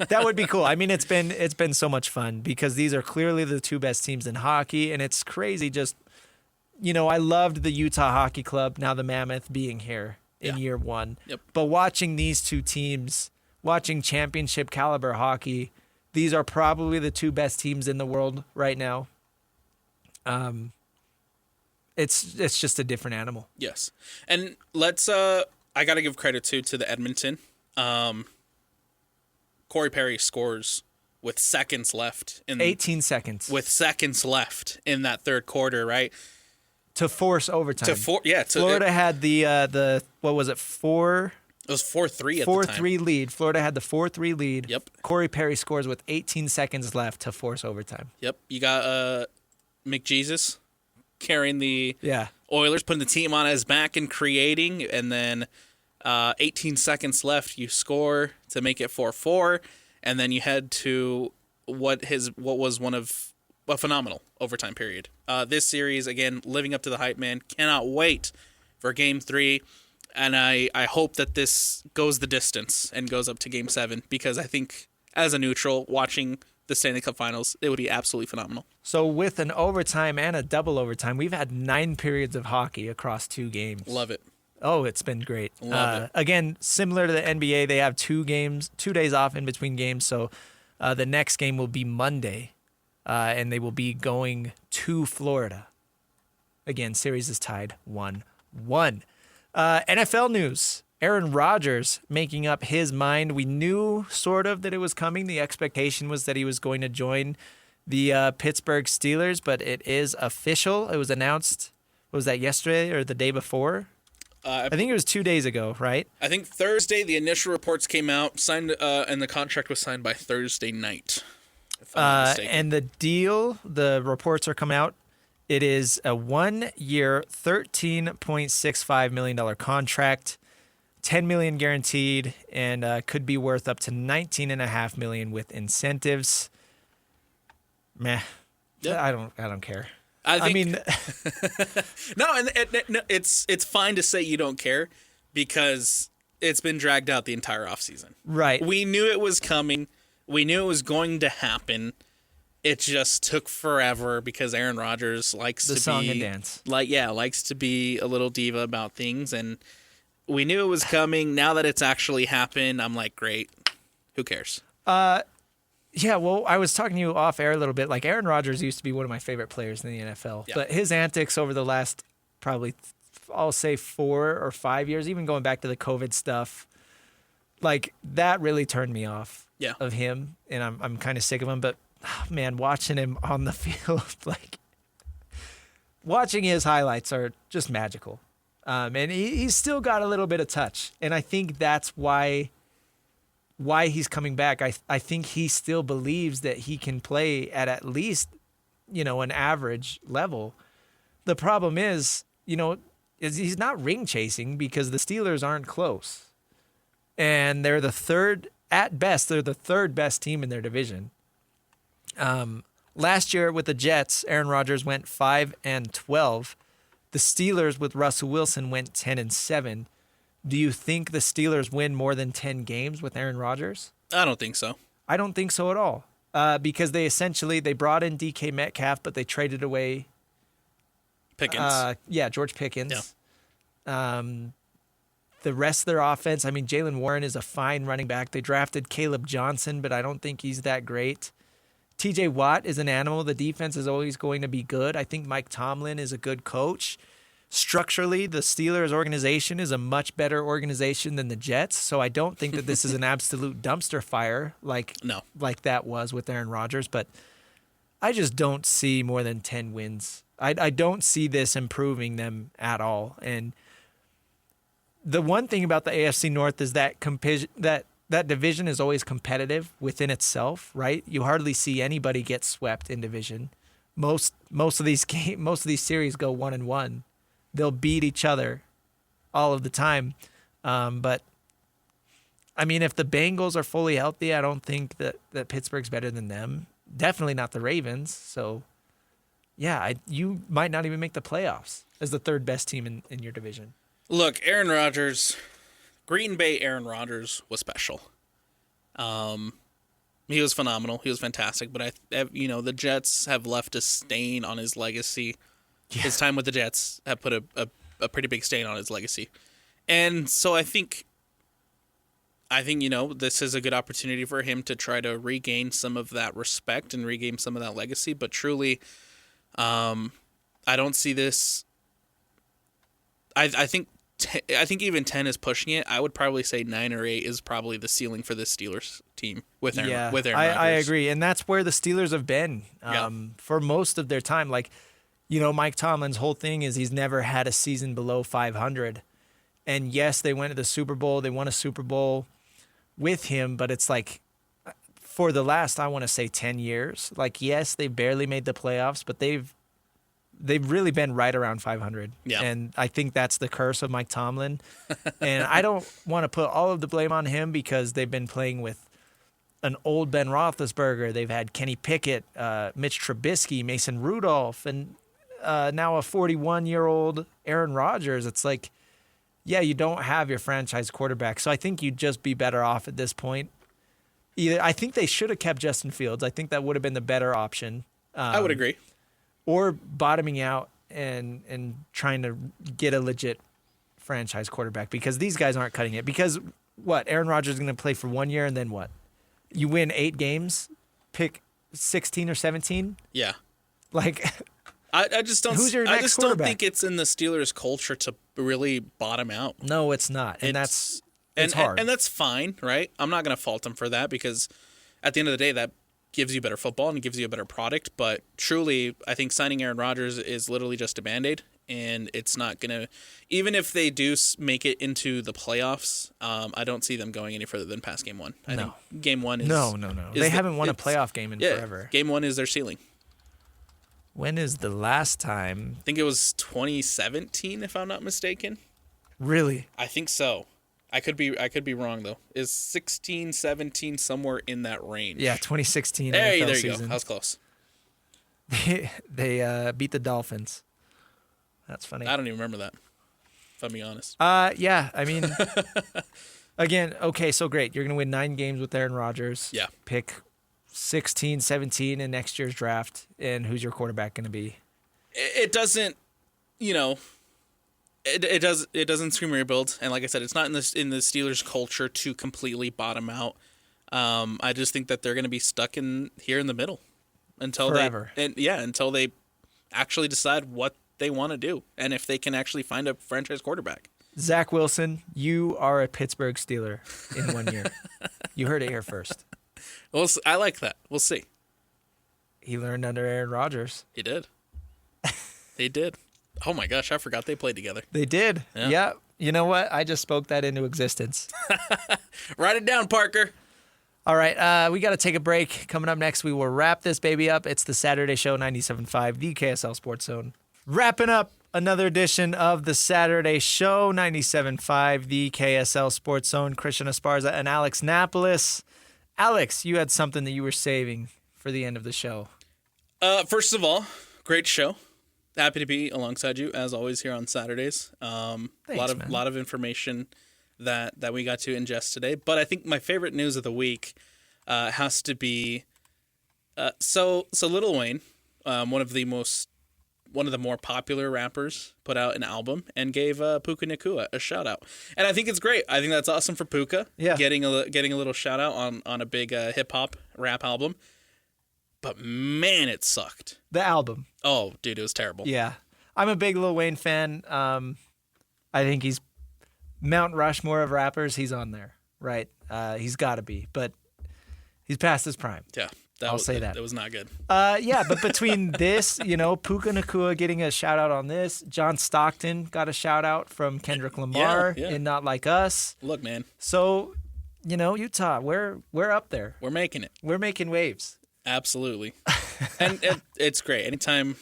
that would be cool. I mean, it's been so much fun because these are clearly the 2 best teams in hockey, and it's crazy. Just, I loved the Utah Hockey Club, now the Mammoth, being here in year 1. Yep. But watching these 2 teams, watching championship caliber hockey, these are probably the 2 best teams in the world right now. It's just a different animal. Yes. And let's I got to give credit to the Edmonton. Corey Perry scores with seconds left 18 seconds. With seconds left in that third quarter, right? To force overtime. Florida had the what was it? 4 It was 4-3 at the time. 4-3 lead. Florida had the 4-3 lead. Yep. Corey Perry scores with 18 seconds left to force overtime. Yep. You got McJesus carrying the Oilers, putting the team on his back and creating, and then 18 seconds left, you score to make it 4-4, and then you head to what was one of a phenomenal overtime period. This series, again, living up to the hype, man. Cannot wait for Game 3. And I hope that this goes the distance and goes up to Game 7, because I think as a neutral, watching the Stanley Cup Finals, it would be absolutely phenomenal. So with an overtime and a double overtime, we've had 9 periods of hockey across 2 games. Love it. Oh, it's been great. Love it. Again, similar to the NBA, they have 2 days off in between games. So the next game will be Monday, and they will be going to Florida. Again, series is tied 1-1. NFL news. Aaron Rodgers making up his mind. We knew sort of that it was coming. The expectation was that he was going to join the Pittsburgh Steelers, but it is official. It was announced, was that yesterday or the day before? I think it was 2 days ago, right? I think Thursday the initial reports came out, signed, and the contract was signed by Thursday night. If I'm not mistaken. And the deal, the reports are coming out. It is a 1-year, $13.65 million contract, $10 million guaranteed, and could be worth up to $19.5 million with incentives. Meh. Yeah. I don't care. I mean, no, and it's fine to say you don't care because it's been dragged out the entire offseason. Right. We knew it was coming. We knew it was going to happen. It just took forever because Aaron Rodgers likes the to song be and dance. Likes to be a little diva about things, and we knew it was coming. Now that it's actually happened, I'm like, great. Who cares? Yeah, well, I was talking to you off air a little bit. Like, Aaron Rodgers used to be one of my favorite players in the NFL. Yeah. But his antics over the last probably, I'll say 4 or 5 years, even going back to the COVID stuff, like, that really turned me off of him. And I'm kind of sick of him. But, man, watching him on the field, like, watching his highlights are just magical. And he's still got a little bit of touch. And I think that's why he's coming back. I think he still believes that he can play at least, an average level. The problem is he's not ring chasing because the Steelers aren't close. And they're the third best team in their division. Last year with the Jets, Aaron Rodgers went 5-12. The Steelers with Russell Wilson went 10-7. Do you think the Steelers win more than 10 games with Aaron Rodgers? I don't think so. I don't think so at all. Because they brought in DK Metcalf, but they traded away Pickens. George Pickens. Yeah. The rest of their offense, Jalen Warren is a fine running back. They drafted Caleb Johnson, but I don't think he's that great. TJ Watt is an animal. The defense is always going to be good. I think Mike Tomlin is a good coach. Structurally, the Steelers organization is a much better organization than the Jets, so I don't think that this is an absolute dumpster fire like that was with Aaron Rodgers, but I just don't see more than 10 wins. I don't see this improving them at all. And the one thing about the AFC North is that that division is always competitive within itself, right? You hardly see anybody get swept in division. Most of these series go 1-1. They'll beat each other all of the time. But, if the Bengals are fully healthy, I don't think that Pittsburgh's better than them. Definitely not the Ravens. So, yeah, you might not even make the playoffs as the third best team in your division. Look, Aaron Rodgers, Green Bay Aaron Rodgers was special. He was phenomenal. He was fantastic. But, the Jets have left a stain on his legacy. Yeah. His time with the Jets have put a pretty big stain on his legacy. And so I think this is a good opportunity for him to try to regain some of that respect and regain some of that legacy. But truly, I don't see this. I think even 10 is pushing it. I would probably say 9 or 8 is probably the ceiling for this Steelers team with Aaron Rodgers. I agree. And that's where the Steelers have been for most of their time. Like, Mike Tomlin's whole thing is he's never had a season below 500. And yes, they went to the Super Bowl. They won a Super Bowl with him, but it's like for the last, I want to say 10 years, like, yes, they barely made the playoffs, but they've really been right around 500. Yeah. And I think that's the curse of Mike Tomlin. And I don't want to put all of the blame on him because they've been playing with an old Ben Roethlisberger. They've had Kenny Pickett, Mitch Trubisky, Mason Rudolph, and now a 41-year-old Aaron Rodgers. It's like, yeah, you don't have your franchise quarterback. So I think you'd just be better off at this point. I think they should have kept Justin Fields. I think that would have been the better option. I would agree. Or bottoming out and trying to get a legit franchise quarterback because these guys aren't cutting it. Because what? Aaron Rodgers is going to play for 1 year and then what? You win 8 games, pick 16 or 17? Yeah. Like, I just don't. Who's your next I just quarterback? don't think it's in the Steelers' culture to really bottom out. No, it's not, and it's hard. And that's fine, right? I'm not going to fault them for that because at the end of the day, that gives you better football and gives you a better product. But truly, I think signing Aaron Rodgers is literally just a Band-Aid, and it's not going to. Even if they do make it into the playoffs, I don't see them going any further than past game 1. I think game 1 is no. They haven't won a playoff game in forever. Game 1 is their ceiling. When is the last time? I think it was 2017, if I'm not mistaken. Really? I think so. I could be wrong though. Is 16, 17 somewhere in that range? Yeah, 2016. There NFL you season. go. I was close. They beat the Dolphins. That's funny. I don't even remember that, if I'm being honest. Yeah. I mean, again, okay, so great. You're going to win 9 games with Aaron Rodgers. Yeah. Pick 16, 17 in next year's draft, and who's your quarterback going to be? It doesn't, it doesn't scream rebuild, and like I said, it's not in the Steelers' culture to completely bottom out. I just think that they're going to be stuck in the middle until forever. Until they actually decide what they want to do, and if they can actually find a franchise quarterback. Zach Wilson, you are a Pittsburgh Steeler in 1 year. You heard it here first. Well, I like that. We'll see. He learned under Aaron Rodgers. He did. He did. Oh my gosh, I forgot they played together. They did. Yeah. You know what? I just spoke that into existence. Write it down, Parker. All right. We got to take a break. Coming up next, we will wrap this baby up. It's the Saturday Show, 97.5, the KSL Sports Zone. Wrapping up another edition of the Saturday Show, 97.5, the KSL Sports Zone. Christian Esparza and Alex Napoles. Alex, you had something that you were saving for the end of the show. First of all, great show. Happy to be alongside you as always here on Saturdays. Thanks, man. lot of information that we got to ingest today. But I think my favorite news of the week has to be so Lil Wayne, one of the more popular rappers, put out an album and gave Puka Nacua a shout out, and I think it's great. I think that's awesome for Puka. Yeah, getting a little shout out on a big hip hop rap album. But man, it sucked. The album. Oh, dude, it was terrible. Yeah, I'm a big Lil Wayne fan. I think he's Mount Rushmore of rappers. He's on there, right? He's got to be, but he's past his prime. Yeah. I'll say that. It was not good. Yeah, but between this, Puka Nacua getting a shout out on this, John Stockton got a shout out from Kendrick Lamar in Not Like Us. Look, man. So, Utah, we're up there. We're making it. We're making waves. Absolutely. And it's great. Anytime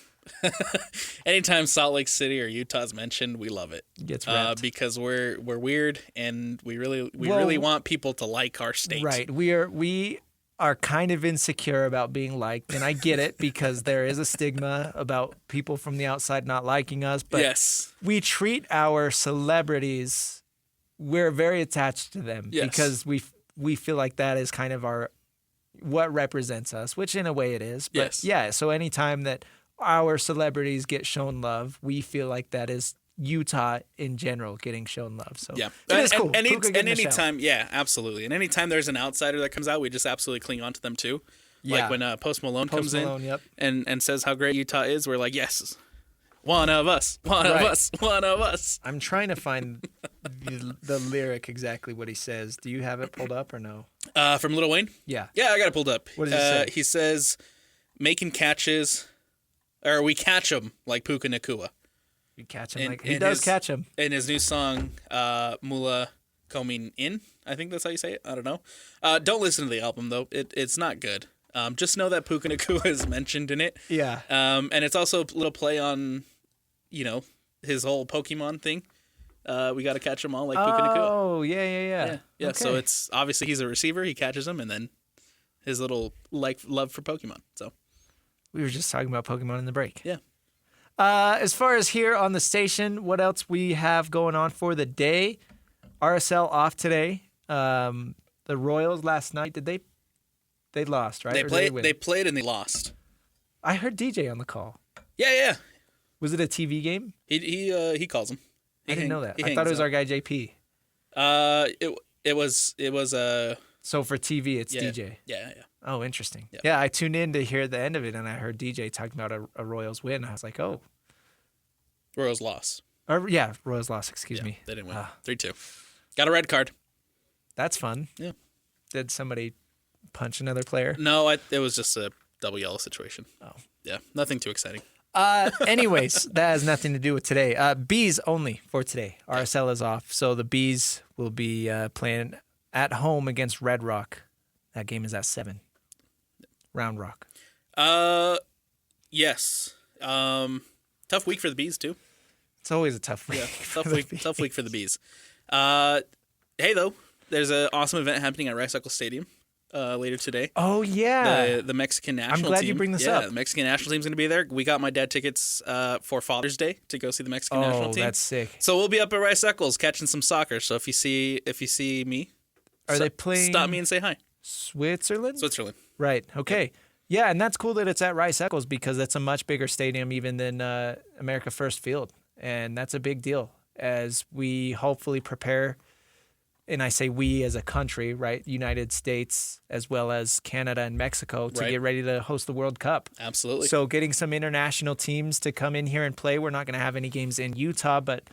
Salt Lake City or Utah's mentioned, we love it. Gets wrapped. Because we're weird and we really want people to like our state. Right. We are kind of insecure about being liked, and I get it because there is a stigma about people from the outside not liking us, but yes, we treat our celebrities, we're very attached to them because we feel like that is kind of what represents us, which in a way it is. But so anytime that our celebrities get shown love, we feel like that is Utah in general getting shown love. So yeah, it's cool. And anytime, absolutely. And anytime there's an outsider that comes out, we just absolutely cling on to them too. Yeah. Like when Post Malone comes in yep. and says how great Utah is, we're like, yes, one of us, one of us. I'm trying to find the lyric exactly what he says. Do you have it pulled up or no? From Lil Wayne? Yeah. Yeah, I got it pulled up. What does it say? He says, making catches, or we catch them like Puka Nacua. We catch him he does catch him. In his new song, Mula Coming In, I think that's how you say it. I don't know. Don't listen to the album, though. It's not good. Just know that Puka Nacua is mentioned in it. Yeah. And it's also a little play on, his whole Pokemon thing. We got to catch them all like Puka Nacua. Oh, yeah. Okay. So it's obviously he's a receiver. He catches them, and then his little love for Pokemon. So we were just talking about Pokemon in the break. Yeah. As far as here on the station, what else we have going on for the day? RSL off today. The Royals last night, they lost, right? They played and they lost. I heard DJ on the call. Yeah. Was it a TV game? He calls them. I didn't know that. he I thought it hangs was out. our guy JP. It was So for TV, it's yeah, DJ. Yeah. Oh, interesting. Yeah. Yeah, I tuned in to hear the end of it, and I heard DJ talking about a Royals win. I was like, oh. Royals loss. Or, yeah, Royals lost, excuse Yeah, me. they didn't win. 3-2. Got a red card. That's fun. Yeah. Did somebody punch another player? No, it was just a double yellow situation. Oh. Yeah, nothing too exciting. Anyways, that has nothing to do with today. Bees only for today. RSL is off, so the Bees will be playing at home against Red Rock. That game is at 7. Round Rock. Yes. Tough week for the Bees too. It's always a tough week. Yeah, tough week for the Bees. Hey though, there's an awesome event happening at Rice Eccles Stadium later today. Oh yeah, the Mexican national team. I'm glad you bring this up. The Mexican national team's going to be there. We got my dad tickets for Father's Day to go see the Mexican national team. Oh, that's sick. So we'll be up at Rice Eccles catching some soccer. So if you see me, they playing? Stop me and say hi. Switzerland. Right. Okay. Yeah, and that's cool that it's at Rice Eccles because it's a much bigger stadium even than America First Field, and that's a big deal as we hopefully prepare. And I say we as a country, right? United States as well as Canada and Mexico to get ready to host the World Cup. Absolutely. So getting some international teams to come in here and play. We're not going to have any games in Utah, but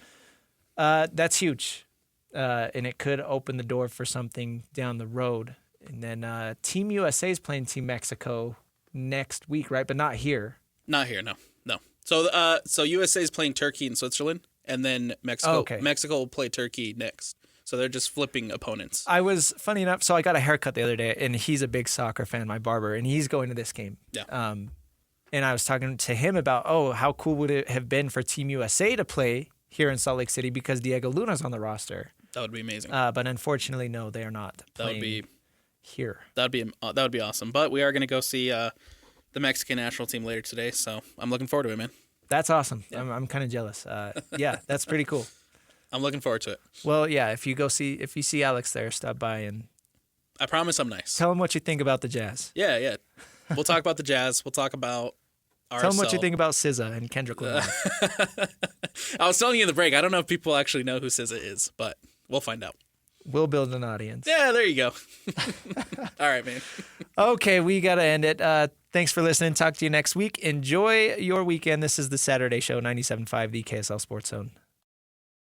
that's huge. And it could open the door for something down the road. And then Team USA is playing Team Mexico next week, right? But not here. Not here, no. So USA is playing Turkey and Switzerland, and then Mexico. Oh, okay. Mexico will play Turkey next. So they're just flipping opponents. I was, funny enough, so I got a haircut the other day, and he's a big soccer fan, my barber, and he's going to this game. Yeah. And I was talking to him about, how cool would it have been for Team USA to play here in Salt Lake City because Diego Luna's on the roster. That would be amazing. But unfortunately, no, they are not playing here. That would be awesome. But we are going to go see the Mexican national team later today, so I'm looking forward to it, man. That's awesome. Yeah. I'm kind of jealous. Yeah, that's pretty cool. I'm looking forward to it. Well, yeah, if you see Alex there, stop by and I promise I'm nice. Tell him what you think about the Jazz. Yeah. We'll talk about the Jazz. We'll talk about RSL. Tell him what you think about SZA and Kendrick Lamar. I was telling you in the break, I don't know if people actually know who SZA is, but we'll find out. We'll build an audience. Yeah, there you go. All right, man. Okay, we got to end it. Thanks for listening. Talk to you next week. Enjoy your weekend. This is the Saturday Show, 97.5, the KSL Sports Zone.